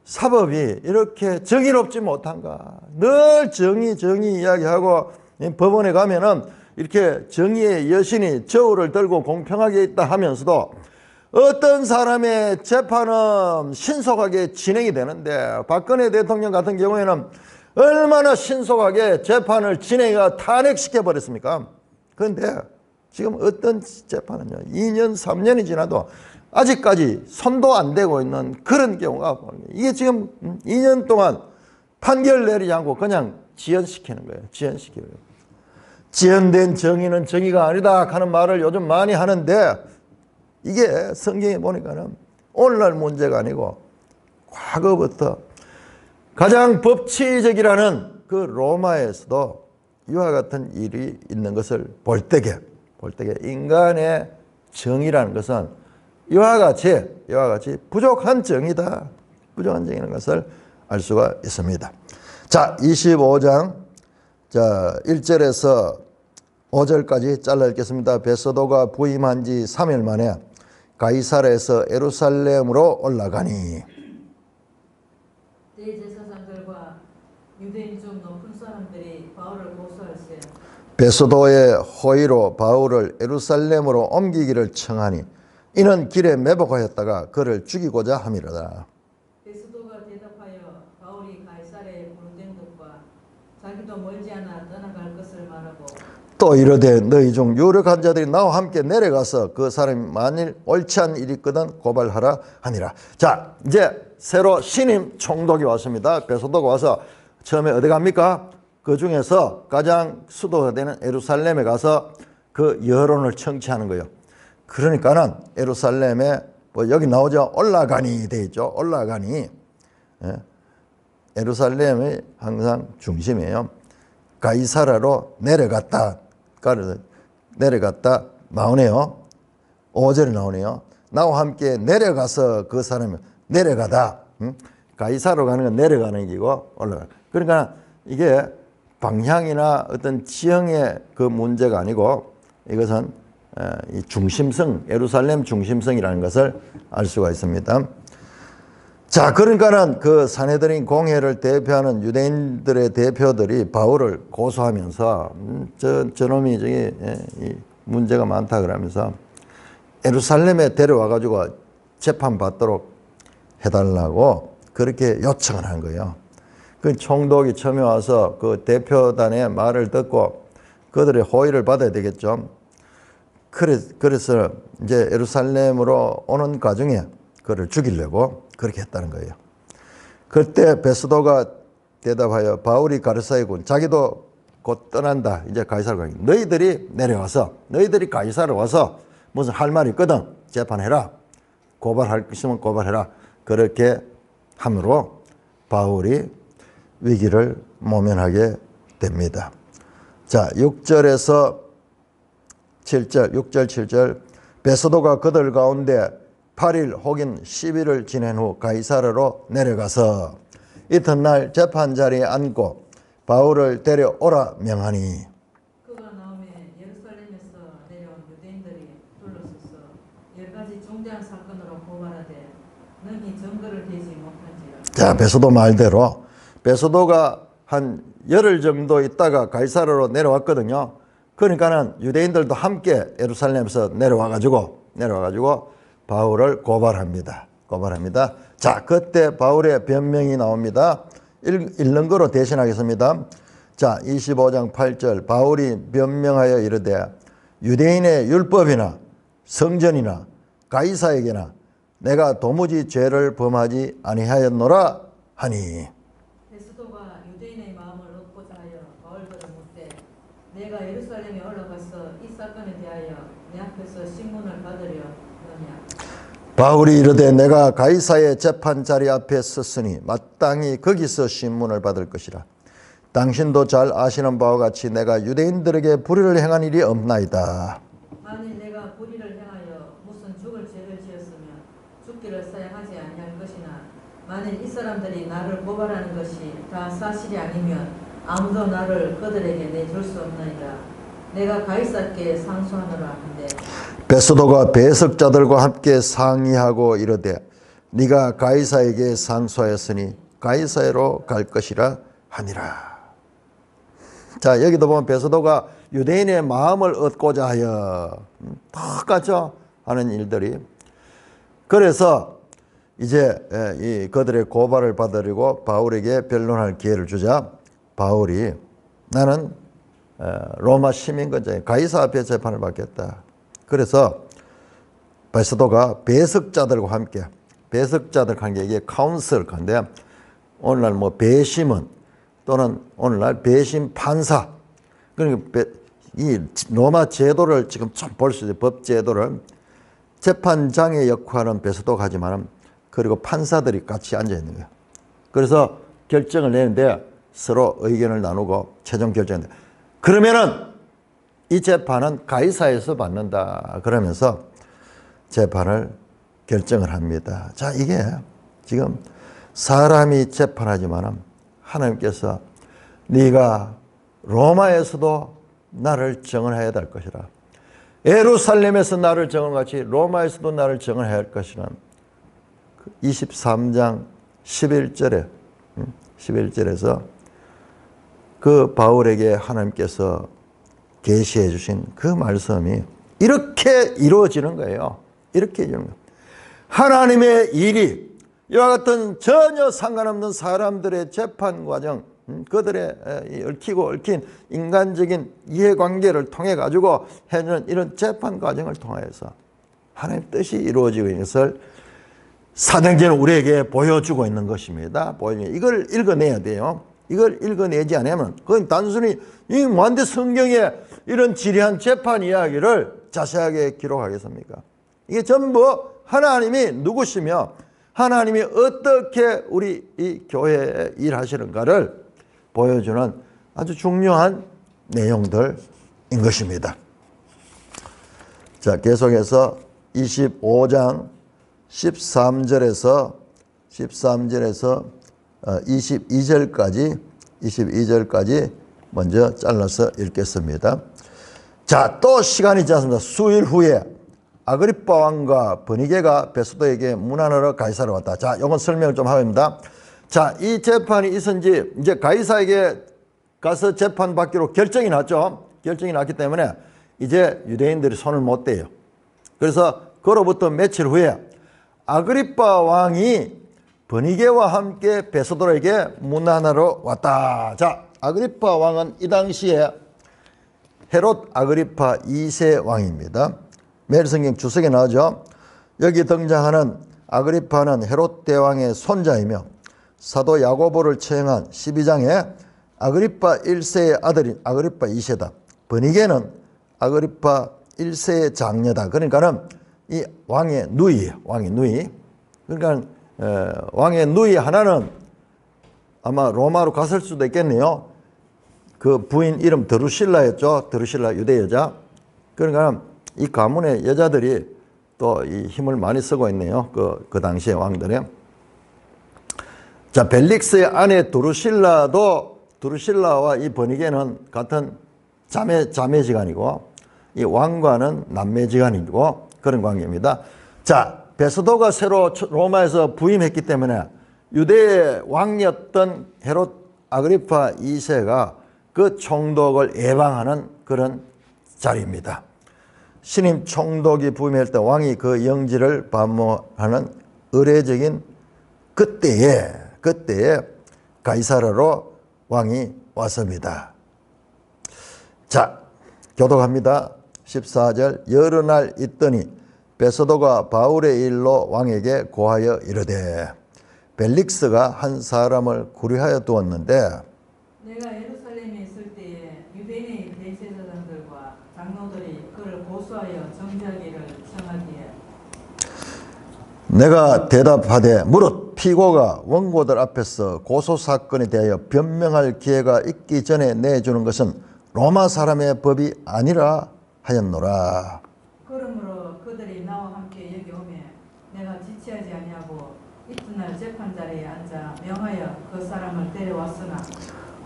사법이 이렇게 정의롭지 못한가. 늘 정의 이야기하고 법원에 가면은 이렇게 정의의 여신이 저울을 들고 공평하게 있다 하면서도 어떤 사람의 재판은 신속하게 진행이 되는데 박근혜 대통령 같은 경우에는 얼마나 신속하게 재판을 진행해 탄핵시켜 버렸습니까? 그런데 지금 어떤 재판은요 2년 3년이 지나도 아직까지 손도 안 대고 있는 그런 경우가 이게 지금 2년 동안 판결 내리지 않고 그냥 지연시키는 거예요. 지연된 정의는 정의가 아니다 하는 말을 요즘 많이 하는데 이게 성경에 보니까는 오늘날 문제가 아니고 과거부터 가장 법치적이라는 그 로마에서도 이와 같은 일이 있는 것을 볼 때게 인간의 정의라는 것은 이와 같이 부족한 정의다. 부족한 정의라는 것을 알 수가 있습니다. 자, 25장 1절에서 5절까지 잘라 읽겠습니다. 베스도가 부임한 지 3일 만에 가이사랴에서 예루살렘으로 올라가니 대제사장들과 유대인 중 높은 사람들이 바울을 고소할세 베스도의 호의로 바울을 예루살렘으로 옮기기를 청하니 이는 길에 매복하였다가 그를 죽이고자 함이로다. 베스도가 대답하여 바울이 가이사랴에 부르된 것과 자기도 멀지 않아 떠나갈 것을 말하고 또 이르되 너희 중 유력한 자들이 나와 함께 내려가서 그 사람이 만일 옳지 않은 일이 있거든 고발하라 하니라. 자, 이제 새로 신임 총독이 왔습니다. 베스도가 와서 처음에 어디 갑니까? 그 중에서 가장 수도가 되는 예루살렘에 가서 그 여론을 청취하는 거예요. 그러니까는 예루살렘에 뭐 여기 나오죠. 올라가니 돼 있죠. 올라가니. 예루살렘이 항상 중심이에요. 가이사랴로 내려갔다 나오네요. 5절에 나오네요. 나와 함께 내려가서 그 사람이 내려가다. 가이사랴로 가는 건 내려가는 얘기고 올라가. 그러니까 이게 방향이나 어떤 지형의 그 문제가 아니고 이것은 이 중심성, 예루살렘 중심성이라는 것을 알 수가 있습니다. 자, 그러니까는 그 산헤드린 공회를 대표하는 유대인들의 대표들이 바울을 고소하면서 저놈이 저기 문제가 많다 그러면서 예루살렘에 데려와 가지고 재판 받도록 해달라고 그렇게 요청을 한 거예요. 그 총독이 처음에 와서 그 대표단의 말을 듣고 그들의 호의를 받아야 되겠죠. 그래서 이제 예루살렘으로 오는 과정에 그를 죽이려고 그렇게 했다는 거예요. 그때 베스도가 대답하여 바울이 가르사이군 자기도 곧 떠난다. 이제 가이사르 가니 너희들이 가이사르 와서 무슨 할 말이 있거든 재판해라. 고발할 것 있으면 고발해라. 그렇게 함으로 바울이 위기를 모면하게 됩니다. 자, 6절 7절 베스도가 그들 가운데 8일 혹은 10일을 지낸 후 가이사랴로 내려가서 이튿날 재판 자리에 앉고 바울을 데려오라 명하니 그가 나오매 예루살렘에서 내려온 유대인들이 둘러서서 10가지 중대한 사건으로 고발하되 능히 증거를 대지 못한지라. 자, 베스도 말대로 베스도가 한 열흘 정도 있다가 가이사르로 내려왔거든요. 그러니까는 유대인들도 함께 예루살렘에서 내려와가지고 바울을 고발합니다. 자, 그때 바울의 변명이 나옵니다. 읽는 거로 대신하겠습니다. 자, 25장 8절 바울이 변명하여 이르되 유대인의 율법이나 성전이나 가이사에게나 내가 도무지 죄를 범하지 아니하였노라 하니. 베스도가 유대인의 마음을 얻고자 하여 바울들을 묻되 내가 예루살렘에 올라가서 이 사건에 대하여 내 앞에서 신문을 받으려느냐. 바울이 이르되 내가 가이사의 재판 자리 앞에 섰으니 마땅히 거기서 신문을 받을 것이라. 당신도 잘 아시는 바와 같이 내가 유대인들에게 불의를 행한 일이 없나이다. 만일 내가 불의를 행하여 무슨 죽을 죄를 지었으면 죽기를 사양하지 아니할 것이나 만일 이 사람들이 나를 고발하는 것이 다 사실이 아니면 아무도 나를 그들에게 내줄 수 없나이다. 내가 가이사께 상소하노라 한데 베스도가 배석자들과 함께 상의하고 이르되 네가 가이사에게 상소하였으니 가이사로 갈 것이라 하니라. 자, 여기도 보면 베스도가 유대인의 마음을 얻고자 하여 똑같죠? 하는 일들이. 그래서 이제 이 그들의 고발을 받으려고 바울에게 변론할 기회를 주자 바울이 나는 로마 시민권자에 가이사 앞에 재판을 받겠다. 그래서 베스도가 배석자들과 함께 배석자들과 함께 이게 카운슬인데 오늘날 뭐 배심원 또는 오늘날 배심 판사 그러니까 이 로마 제도를 지금 좀 볼 수 있어요. 법 제도를 재판장의 역할은 베스도가 하지만 그리고 판사들이 같이 앉아 있는 거예요. 그래서 결정을 내는데 서로 의견을 나누고 최종 결정을 내요. 그러면은 이 재판은 가이사에서 받는다 그러면서 재판을 결정을 합니다. 자, 이게 지금 사람이 재판하지만 하나님께서 네가 로마에서도 나를 정언해야 될 것이라. 예루살렘에서 나를 정언같이 로마에서도 나를 정언해야 할 것이라. 23장 11절에서 그 바울에게 하나님께서 계시해 주신 그 말씀이 이렇게 이루어지는 거예요. 이렇게 이루어지는 거예요. 하나님의 일이 이와 같은 전혀 상관없는 사람들의 재판 과정, 그들의 얽히고 얽힌 인간적인 이해관계를 통해 가지고 해주는 이런 재판 과정을 통해서 하나님의 뜻이 이루어지고 있는 것을 사도행전은 우리에게 보여주고 있는 것입니다. 이걸 읽어내야 돼요. 이걸 읽어내지 않으면 그건 단순히 이 무한대 성경에 이런 지리한 재판 이야기를 자세하게 기록하겠습니까? 이게 전부 하나님이 누구시며 하나님이 어떻게 우리 이 교회에 일하시는가를 보여주는 아주 중요한 내용들인 것입니다. 자, 계속해서 25장 13절에서 22절까지 먼저 잘라서 읽겠습니다. 자, 또 시간이 있지 않습니까? 수일 후에 아그리빠 왕과 버니게가 베스도에게 문안하러 가이사로 왔다. 자, 이건 설명을 좀 하겠습니다. 자, 이 재판이 있은지 이제 가이사에게 가서 재판받기로 결정이 났죠. 결정이 났기 때문에 이제 유대인들이 손을 못 대요. 그래서 그로부터 며칠 후에 아그리빠 왕이 버니게와 함께 베스도에게 문안하러 왔다. 자, 아그리빠 왕은 이 당시에 헤롯 아그리파 2세 왕입니다. 매일 성경 주석에 나오죠. 여기 등장하는 아그리파는 헤롯 대왕의 손자이며 사도 야고보를 처형한 12장에 아그리파 1세의 아들인 아그리파 2세다. 버니게는 아그리파 1세의 장녀다. 그러니까는 이 왕의 누이예요. 왕의 누이. 그러니까 왕의 누이 하나는 아마 로마로 갔을 수도 있겠네요. 그 부인 이름 드루실라였죠. 드루실라 유대 여자. 그러니까 이 가문의 여자들이 또 이 힘을 많이 쓰고 있네요. 그 당시의 왕들이. 자, 벨릭스의 아내 드루실라와 이 버니게는 같은 자매지간이고 이 왕과는 남매지간이고 그런 관계입니다. 자, 베스도가 새로 로마에서 부임했기 때문에 유대의 왕이었던 헤롯 아그리파 2세가 그 총독을 예방하는 그런 자리입니다. 신임 총독이 부임할 때 왕이 그 영지를 반모하는 의례적인 그때에 가이사라로 왕이 왔습니다. 자, 교독합니다. 14절 여러 날 있더니 베소도가 바울의 일로 왕에게 고하여 이르되 벨릭스가 한 사람을 구리하여 두었는데 내가 예루살렘에 있을 때에 유대인의 대제사장들과 장로들이 그를 고소하여 정죄하기를 청하기에 내가 대답하되 무릇 피고가 원고들 앞에서 고소사건에 대하여 변명할 기회가 있기 전에 내주는 것은 로마 사람의 법이 아니라 하였노라. 그러므로 그들이 나와 함께 여기 오매 내가 지체하지 아니하고 이튿날 재판 자리에 앉아 명하여 그 사람을 데려왔으나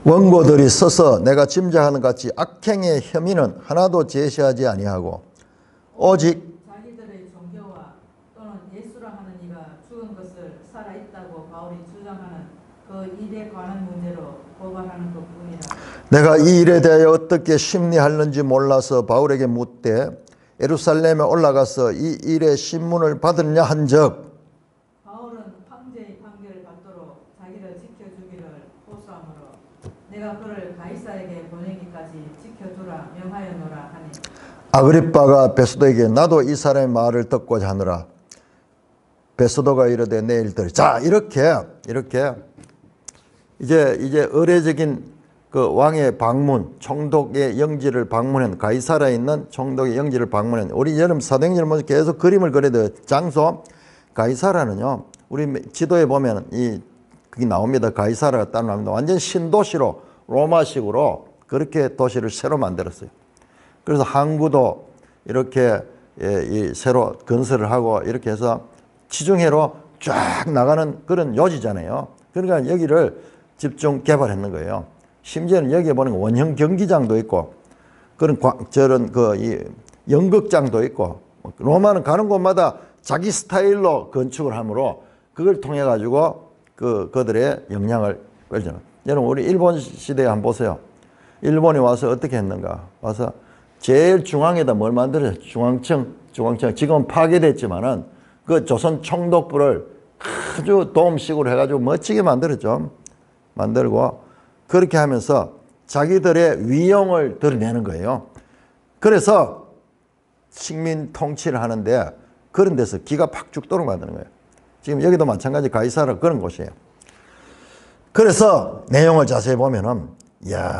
원고들이 서서 내가 짐작하는 같이 악행의 혐의는 하나도 제시하지 아니하고 오직 자기들의 종교와 또는 예수라 하는 이가 죽은 것을 살아있다고 바울이 주장하는 그 일에 관한 문제로 고발하는 것뿐이라. 내가 이 일에 대하여 어떻게 심리하는지 몰라서 바울에게 묻되 예루살렘에 올라가서 이 일의 신문을 받으냐 한즉 바울은 황제의 판결을 받도록 자기를 지켜주기를 호소하므로 내가 그를 가이사에게 보내기까지 지켜주라 명하였노라 하니 아그리빠가 베소도에게 나도 이 사람의 말을 듣고자 하노라. 베소도가 이르되 내일 들으. 자, 이렇게 이제 의례적인 그 왕의 방문, 총독의 영지를 방문한 가이사라에 있는 총독의 영지를 방문한 우리 여름 사도행전을 보면 계속 그림을 그려도 장소 가이사라는요. 우리 지도에 보면 그게 나옵니다. 가이사라가 따로 나옵니다. 완전 신도시로 로마식으로 그렇게 도시를 새로 만들었어요. 그래서 항구도 이렇게 새로 건설을 하고 이렇게 해서 지중해로 쫙 나가는 그런 요지잖아요. 그러니까 여기를 집중 개발했는 거예요. 심지어는 여기에 보는 원형 경기장도 있고 저런 연극장도 있고 로마는 가는 곳마다 자기 스타일로 건축을 하므로 그걸 통해 가지고 그들의 영향을 끌잖아요. 여러분 우리 일본 시대에 한번 보세요. 일본이 와서 어떻게 했는가? 와서 제일 중앙에다 뭘 만들었어요? 중앙청. 지금은 파괴됐지만은 그 조선 총독부를 아주 도움식으로 해가지고 멋지게 만들었죠. 만들고 그렇게 하면서 자기들의 위용을 드러내는 거예요. 그래서 식민 통치를 하는데 그런 데서 기가 팍 죽도록 만드는 거예요. 지금 여기도 마찬가지 가이사라 그런 곳이에요. 그래서 내용을 자세히 보면은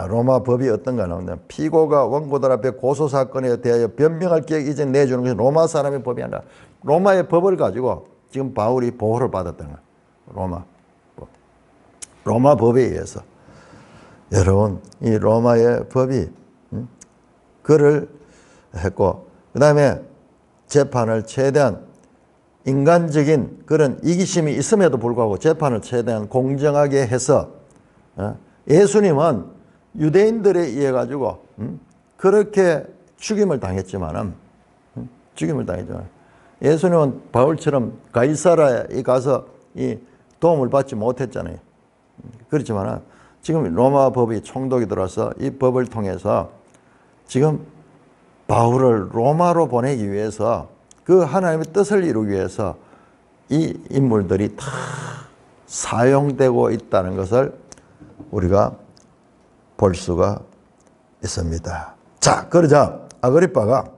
로마 법이 어떤가 나오는데 피고가 원고들 앞에 고소사건에 대하여 변명할 기획 이제 내주는 것은 로마 사람의 법이 아니라 로마의 법을 가지고 지금 바울이 보호를 받았다는 거예요. 로마 법에 의해서. 여러분 이 로마의 법이 그를 했고 그 다음에 재판을 최대한 인간적인 그런 이기심이 있음에도 불구하고 재판을 최대한 공정하게 해서 예수님은 유대인들에 의해 가지고 그렇게 죽임을 당했지만 예수님은 바울처럼 가이사라에 가서 이 도움을 받지 못했잖아요. 그렇지만 지금 로마 법이 총독이 들어서 이 법을 통해서 지금 바울을 로마로 보내기 위해서 그 하나님의 뜻을 이루기 위해서 이 인물들이 다 사용되고 있다는 것을 우리가 볼 수가 있습니다. 자, 그러자 아그리빠가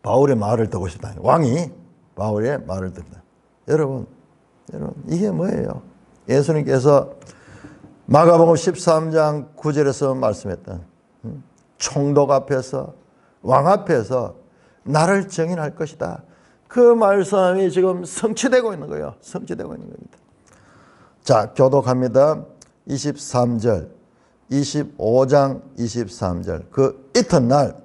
바울의 말을 듣고 싶다. 왕이 바울의 말을 듣다. 여러분 이게 뭐예요? 예수님께서 마가복음 13장 9절에서 말씀했던 총독 앞에서 왕 앞에서 나를 증인할 것이다. 그 말씀이 지금 성취되고 있는 거예요. 성취되고 있는 겁니다. 자, 교독합니다. 23절, 25장 23절. 그 이튿날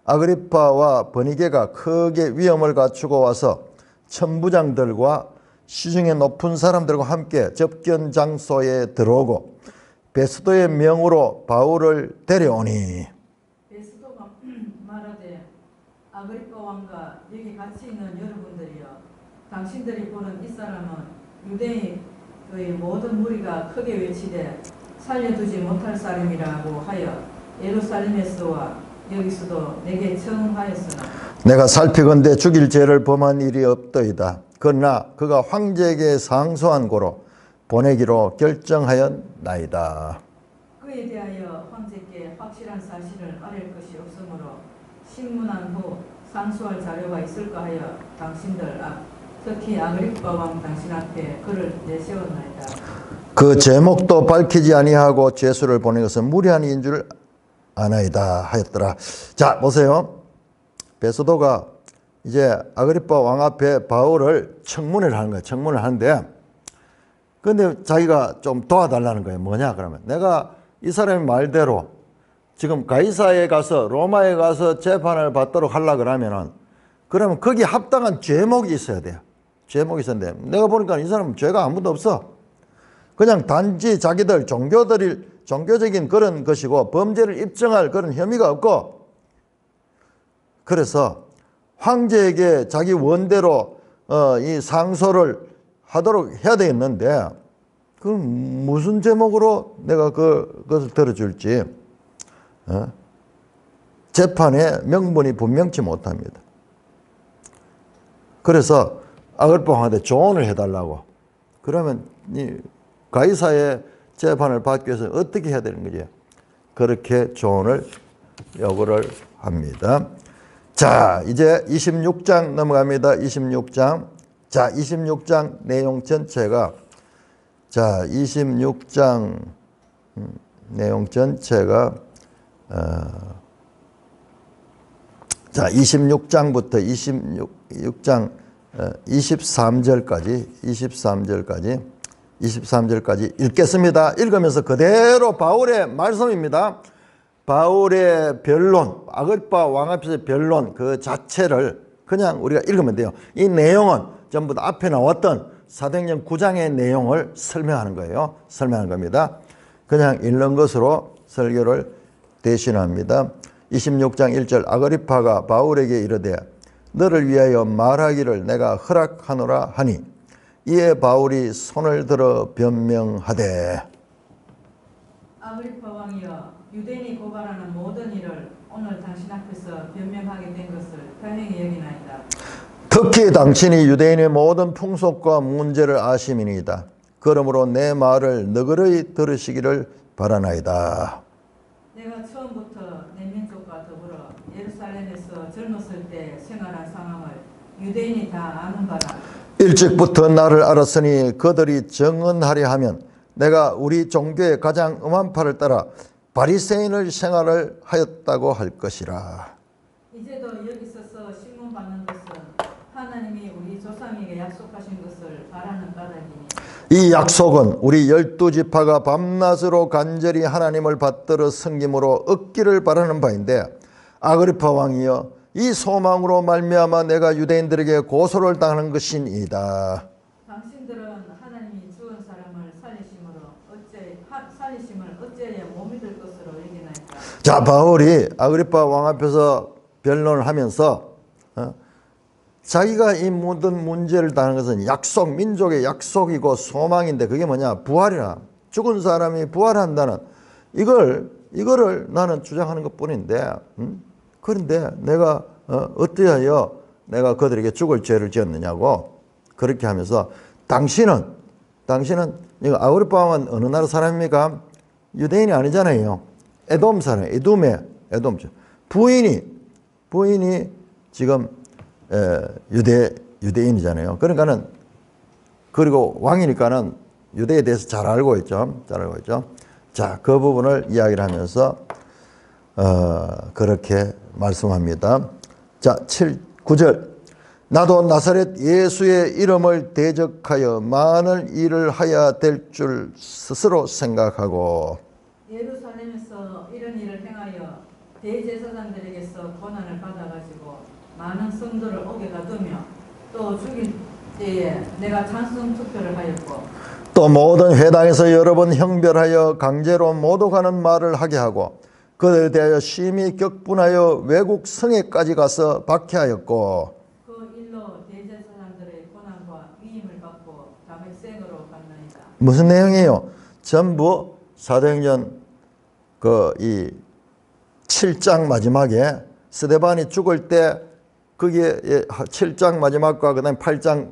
아그리빠와 버니게가 크게 위험을 갖추고 와서 천부장들과 시중에 높은 사람들과 함께 접견 장소에 들어오고 베스도의 명으로 바울을 데려오니 베스도가 말하되 아그리빠 왕과 여기 같이 있는 여러분들이여 당신들이 보는 이 사람은 유대인의 모든 무리가 크게 외치되 살려두지 못할 사람이라고 하여 예루살렘에서와 여기서도 내게 청하였으나 내가 살피건대 죽일 죄를 범한 일이 없더이다. 그러나 그가 황제에게 상소한 고로 보내기로 결정하였나이다. 그에 대하여 황제께 확실한 사실을 아랠 것이 없으므로 신문한 후 상소할 자료가 있을까 하여 당신들 앞 특히 아그리빠 왕 당신 앞에 그를 내세웠나이다. 그 제목도 밝히지 아니하고 죄수를 보낸 것은 무리한 일인 줄 아나이다 하였더라. 자, 보세요. 베스도가 이제 아그리빠 왕 앞에 바울을 청문회를 하는 거예요. 청문회를 하는데, 근데 자기가 좀 도와달라는 거예요. 뭐냐 그러면 내가 이 사람의 말대로 지금 가이사에 가서 로마에 가서 재판을 받도록 하려고 그러면은, 그러면 거기 합당한 죄목이 있어야 돼요. 죄목이 있었는데 내가 보니까 이 사람은 죄가 아무도 없어. 그냥 단지 자기들 종교적인 그런 것이고 범죄를 입증할 그런 혐의가 없고, 그래서 황제에게 자기 원대로 이 상소를 하도록 해야 되겠는데, 그럼 무슨 제목으로 내가 그것을 들어줄지 재판에 명분이 분명치 못합니다. 그래서 아그리빠 왕한테 조언을 해달라고. 그러면 이 가이사의 재판을 받기 위해서 어떻게 해야 되는 거지? 그렇게 조언을 요구를 합니다. 자, 이제 26장 넘어갑니다. 26장. 자, 26장 내용 전체가, 자, 26장 내용 전체가 자, 26장부터 26장 23절까지 읽겠습니다. 읽으면서 그대로 바울의 말씀입니다. 바울의 변론, 아그리빠 왕 앞에서의 변론 그 자체를 그냥 우리가 읽으면 돼요. 이 내용은 전부 다 앞에 나왔던 사도행전 9장의 내용을 설명하는 거예요. 설명하는 겁니다. 그냥 읽는 것으로 설교를 대신합니다. 26장 1절 아그리파가 바울에게 이르되 너를 위하여 말하기를 내가 허락하노라 하니 이에 바울이 손을 들어 변명하되 아그리파 왕이여 유대인이 고발하는 모든 일을 오늘 당신 앞에서 변명하게 된 것을 다행히 여기나이다. 특히 당신이 유대인의 모든 풍속과 문제를 아심이니이다. 그러므로 내 말을 너그러이 들으시기를 바라나이다. 내가 처음부터 내 민족과 더불어 예루살렘에서 젊었을 때 생활한 상황을 유대인이 다 아는 바라. 일찍부터 나를 알았으니 그들이 정언하려 하면 내가 우리 종교의 가장 엄한 팔을 따라 바리새인의 생활을 하였다고 할 것이라. 이제도 여기 서서 신문 받는 것은 하나님이 우리 조상에게 약속하신 것을 바라는 까닭이니 이 약속은 우리 12지파가 밤낮으로 간절히 하나님을 받들어 섬김으로 얻기를 바라는 바인데 아그리파 왕이여 이 소망으로 말미암아 내가 유대인들에게 고소를 당하는 것이니이다. 당신들은 하나님이 죽은 사람을 살리심을 어찌하여 못 믿을 것으로 여기나이까. 자, 바울이 아그리파 왕 앞에서 변론을 하면서 자기가 이 모든 문제를 당하는 것은 약속, 민족의 약속이고 소망인데 그게 뭐냐? 부활이라. 죽은 사람이 부활한다는 이거를 나는 주장하는 것뿐인데 그런데 내가 어찌하여 내가 그들에게 죽을 죄를 지었느냐고 그렇게 하면서 당신은 이거 아그리파 왕은 어느 나라 사람입니까? 유대인이 아니잖아요. 에돔 사람, 에돔 부인이 지금 유대인이잖아요. 그러니까는 그리고 왕이니까는 유대에 대해서 잘 알고 있죠. 자, 그 부분을 이야기를 하면서 그렇게 말씀합니다. 자, 9절 나도 나사렛 예수의 이름을 대적하여 많은 일을 하여야 될 줄 스스로 생각하고 예루살렘에서 이런 일을 행하여 대제사장들에게서 고난을 받아가지고 많은 성도를 옥에 가두며 또 죽일 때에 내가 찬성 투표를 하였고 또 모든 회당에서 여러 번 형별하여 강제로 모독하는 말을 하게 하고 그들에 대하여 심히 격분하여 외국 성에까지 가서 박해하였고 그 일로 대제사장들의 고난과 위임을 받고 다메섹으로 갔나이다. 무슨 내용이에요? 전부 사도행전 이 7장 마지막에 스데반이 죽을 때 거기에 7장 마지막과 그 다음에 8장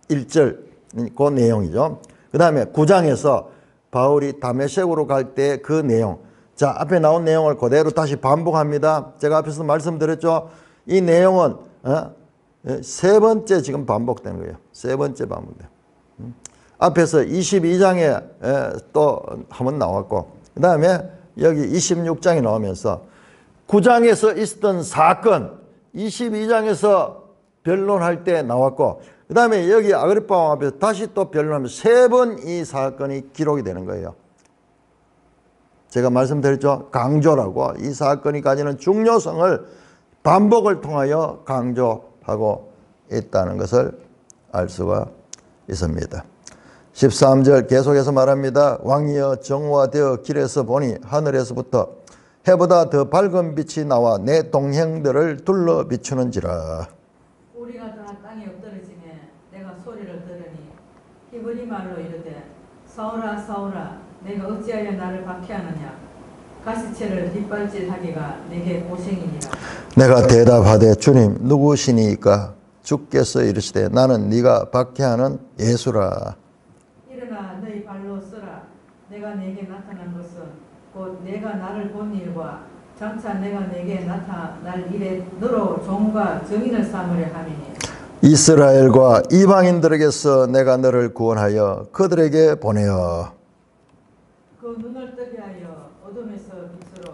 1절 그 내용이죠. 그 다음에 9장에서 바울이 다메섹으로 갈 때 그 내용. 자, 앞에 나온 내용을 그대로 다시 반복합니다. 제가 앞에서 말씀드렸죠. 이 내용은 세 번째 지금 반복되는 거예요. 세 번째 반복돼요. 앞에서 22장에 또 한번 나왔고, 그 다음에 여기 26장에 나오면서 9장에서 있었던 사건 22장에서 변론할 때 나왔고, 그 다음에 여기 아그리파 왕 앞에서 다시 또 변론하면 세 번 이 사건이 기록이 되는 거예요. 제가 말씀드렸죠. 강조라고 이 사건이 가지는 중요성을 반복을 통하여 강조하고 있다는 것을 알 수가 있습니다. 13절 계속해서 말합니다. 왕이여 정오되어 길에서 보니 하늘에서부터 해보다 더 밝은 빛이 나와 내 동행들을 둘러 비추는지라. 우리가 다 땅에 엎드러지매 내가 소리를 들으니 히브리 말로 이르되 사울아 사울아 내가 어찌하여 나를 박해하느냐 가시체를 뒷발질하기가 내게 고생이니라. 내가 대답하되 주님 누구시니까? 주께서 이르시되 나는 네가 박해하는 예수라. 일어나 너희 발로 서라. 내가 내게 나타난 것은 곧 내가 나를 본 일과 장차 내가 내게 나타날 일에 너로 종과 증인을 삼으려 함이니 이스라엘과 이방인들에게서 내가 너를 구원하여 그들에게 보내어 그 눈을 뜨게 하여 어둠에서 빛으로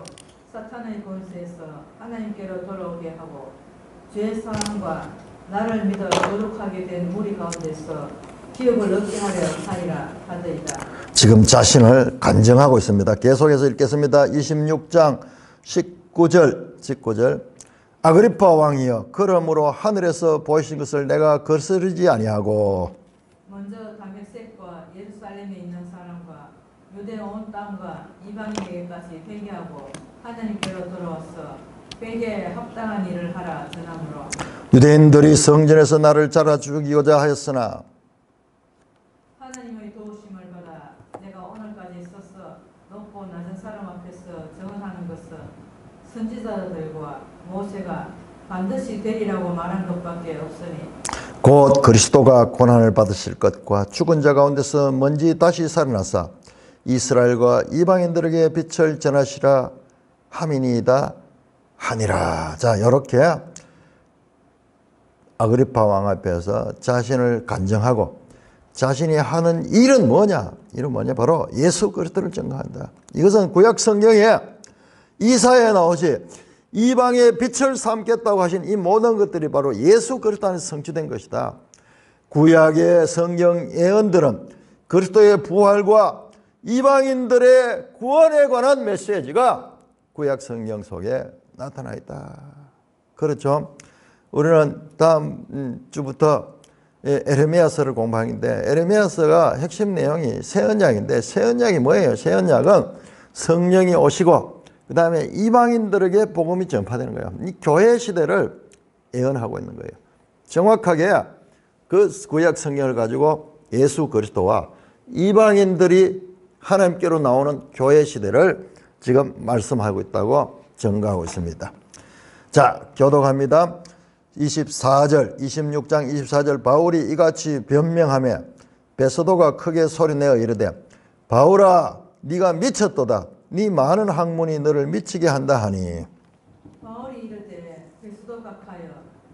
사탄의 권세에서 하나님께로 돌아오게 하고 죄 사함과 나를 믿어 거룩하게 된 무리 가운데서 기업을 얻게 하려 하리라 하더이다. 지금 자신을 간증하고 있습니다. 계속해서 읽겠습니다. 26장 19절 아그리파 왕이여 그러므로 하늘에서 보이신 것을 내가 거스르지 아니하고 먼저 다메섹과 예루살렘에 있는 사람과 유대 온 땅과 이방인에게까지 회개하고 하나님께로 돌아와서 회개에 합당한 일을 하라 전함으로 유대인들이 성전에서 나를 잡아 죽이고자 하였으나 하나님의 도우심을 받아 내가 오늘까지 서서 높고 낮은 사람 앞에서 증언하는 것은 선지자들과 모세가 반드시 되리라고 말한 것밖에 없으니 곧 그리스도가 고난을 받으실 것과 죽은 자 가운데서 먼지 다시 살아나사 이스라엘과 이방인들에게 빛을 전하시라 함이니이다 하니라. 자, 이렇게 아그리파 왕 앞에서 자신을 간증하고 자신이 하는 일은 뭐냐? 일은 뭐냐? 바로 예수 그리스도를 증거한다. 이것은 구약 성경에 이사야에 나오지 이방의 빛을 삼겠다고 하신 이 모든 것들이 바로 예수 그리스도 안에서 성취된 것이다. 구약의 성경 예언들은 그리스도의 부활과 이방인들의 구원에 관한 메시지가 구약 성경 속에 나타나 있다. 그렇죠? 우리는 다음 주부터 에레미야서를 공부하는데 에레미야서가 핵심 내용이 새 언약인데 새 언약이 뭐예요? 새 언약은 성령이 오시고 그 다음에 이방인들에게 복음이 전파되는 거예요. 이 교회 시대를 예언하고 있는 거예요. 정확하게 그 구약 성경을 가지고 예수 그리스도와 이방인들이 하나님께로 나오는 교회 시대를 지금 말씀하고 있다고 증거하고 있습니다. 자, 교독합니다. 24절, 26장 24절 바울이 이같이 변명하며 베스도가 크게 소리내어 이르되 바울아 네가 미쳤도다. 네 많은 학문이 너를 미치게 한다 하니 바울이 이르되 베스도 각하여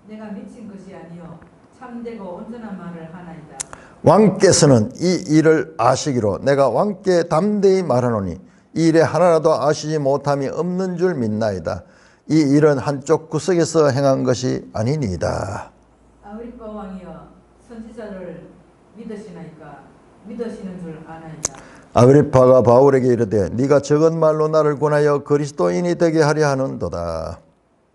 내가 미친 것이 아니요 참되고 온전한 말을 하나이다. 왕께서는 이 일을 아시기로 내가 왕께 담대히 말하노니 이 일에 하나라도 아시지 못함이 없는 줄 믿나이다. 이 일은 한쪽 구석에서 행한 것이 아니니이다. 아그리파 왕이여 선지자를 믿으시나이까 믿으시는 줄 아나이다. 아그리파가 바울에게 이르되 네가 적은 말로 나를 권하여 그리스도인이 되게 하려 하는도다.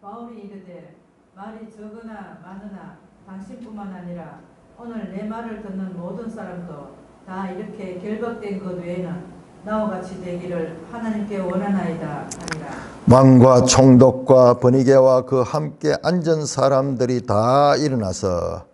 바울이 이르되 말이 적으나 많으나 당신뿐만 아니라 오늘 내 말을 듣는 모든 사람도 다 이렇게 결박된 것 외에는 나와 같이 되기를 하나님께 원하나이다 하니라. 왕과 총독과 번이게와 그 함께 앉은 사람들이 다 일어나서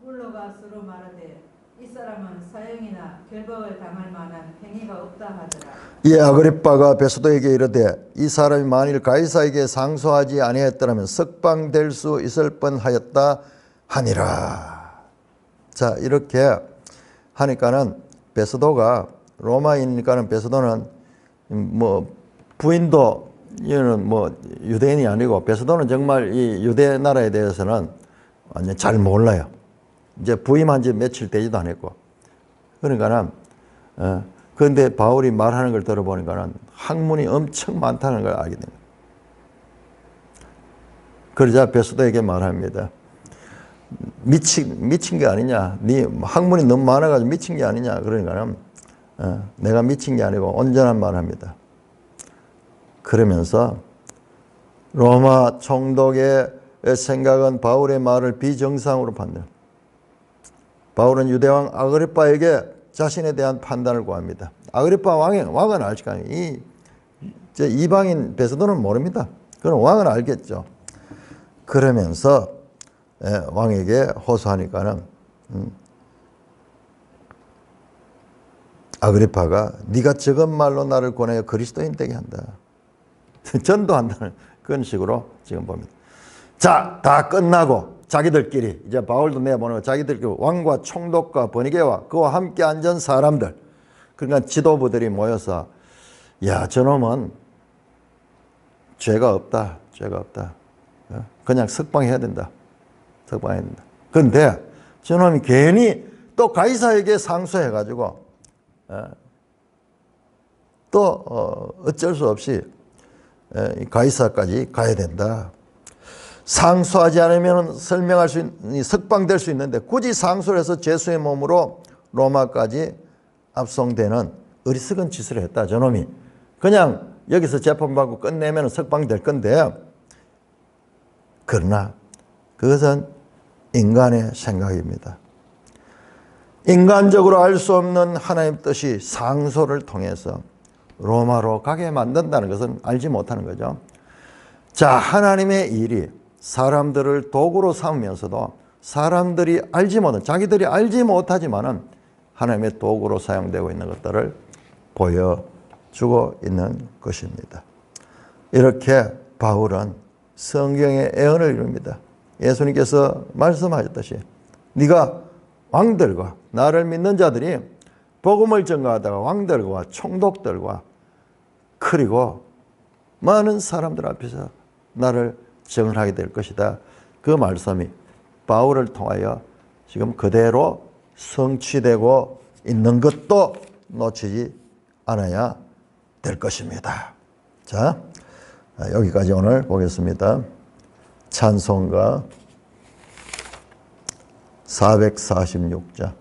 물러가 서로 말하되 이 사람은 사형이나 결박을 당할 만한 행위가 없다 하더라. 이에 아그리빠가 베스도에게 이르되 이 사람이 만일 가이사에게 상소하지 아니했더라면 석방될 수 있을 뻔하였다 하니라. 자, 이렇게 하니까는 베스도가 로마이니까는 베스도는 뭐 부인도 이는 뭐 유대인이 아니고 베스도는 정말 이 유대 나라에 대해서는 완전 잘 몰라요. 이제 부임한 지 며칠 되지도 않았고. 그러니까는 그런데 바울이 말하는 걸 들어보니까는 학문이 엄청 많다는 걸 알게 됩니다. 그러자 베스도에게 말합니다. 미친 게 아니냐? 네 학문이 너무 많아가지고 미친 게 아니냐? 그러니까는 내가 미친 게 아니고 온전한 말합니다. 그러면서 로마 총독의 생각은 바울의 말을 비정상으로 판단. 바울은 유대왕 아그리빠에게 자신에 대한 판단을 구합니다. 아그리빠 왕은 알지 거 아니에요. 이방인 베스도는 모릅니다. 그럼 왕은 알겠죠. 그러면서 왕에게 호소하니까는 아그리빠가 네가 적은 말로 나를 권하여 그리스도인 되게 한다. 전도한다는 그런 식으로 지금 봅니다. 자, 다 끝나고 자기들끼리 이제 바울도 내보내고 자기들끼리 왕과 총독과 번이게와 그와 함께 앉은 사람들, 그러니까 지도부들이 모여서 야, 저놈은 죄가 없다. 그냥 석방해야 된다. 그런데 저놈이 괜히 또 가이사에게 상소해가지고 또 어쩔 수 없이 가이사까지 가야 된다. 상소하지 않으면 석방될 수 있는데 굳이 상소를 해서 죄수의 몸으로 로마까지 압송되는 어리석은 짓을 했다. 저놈이 그냥 여기서 재판받고 끝내면 석방될 건데, 그러나 그것은 인간의 생각입니다. 인간적으로 알 수 없는 하나님의 뜻이 상소를 통해서 로마로 가게 만든다는 것은 알지 못하는 거죠. 자, 하나님의 일이 사람들을 도구로 삼으면서도 사람들이 알지 못한, 자기들이 알지 못하지만은 하나님의 도구로 사용되고 있는 것들을 보여주고 있는 것입니다. 이렇게 바울은 성경의 애언을 이룹니다. 예수님께서 말씀하셨듯이 네가 왕들과 나를 믿는 자들이 복음을 전가하다가 왕들과 총독들과 그리고 많은 사람들 앞에서 나를 정하게 될 것이다. 그 말씀이 바울을 통하여 지금 그대로 성취되고 있는 것도 놓치지 않아야 될 것입니다. 자, 여기까지 오늘 보겠습니다. 찬송가 446자.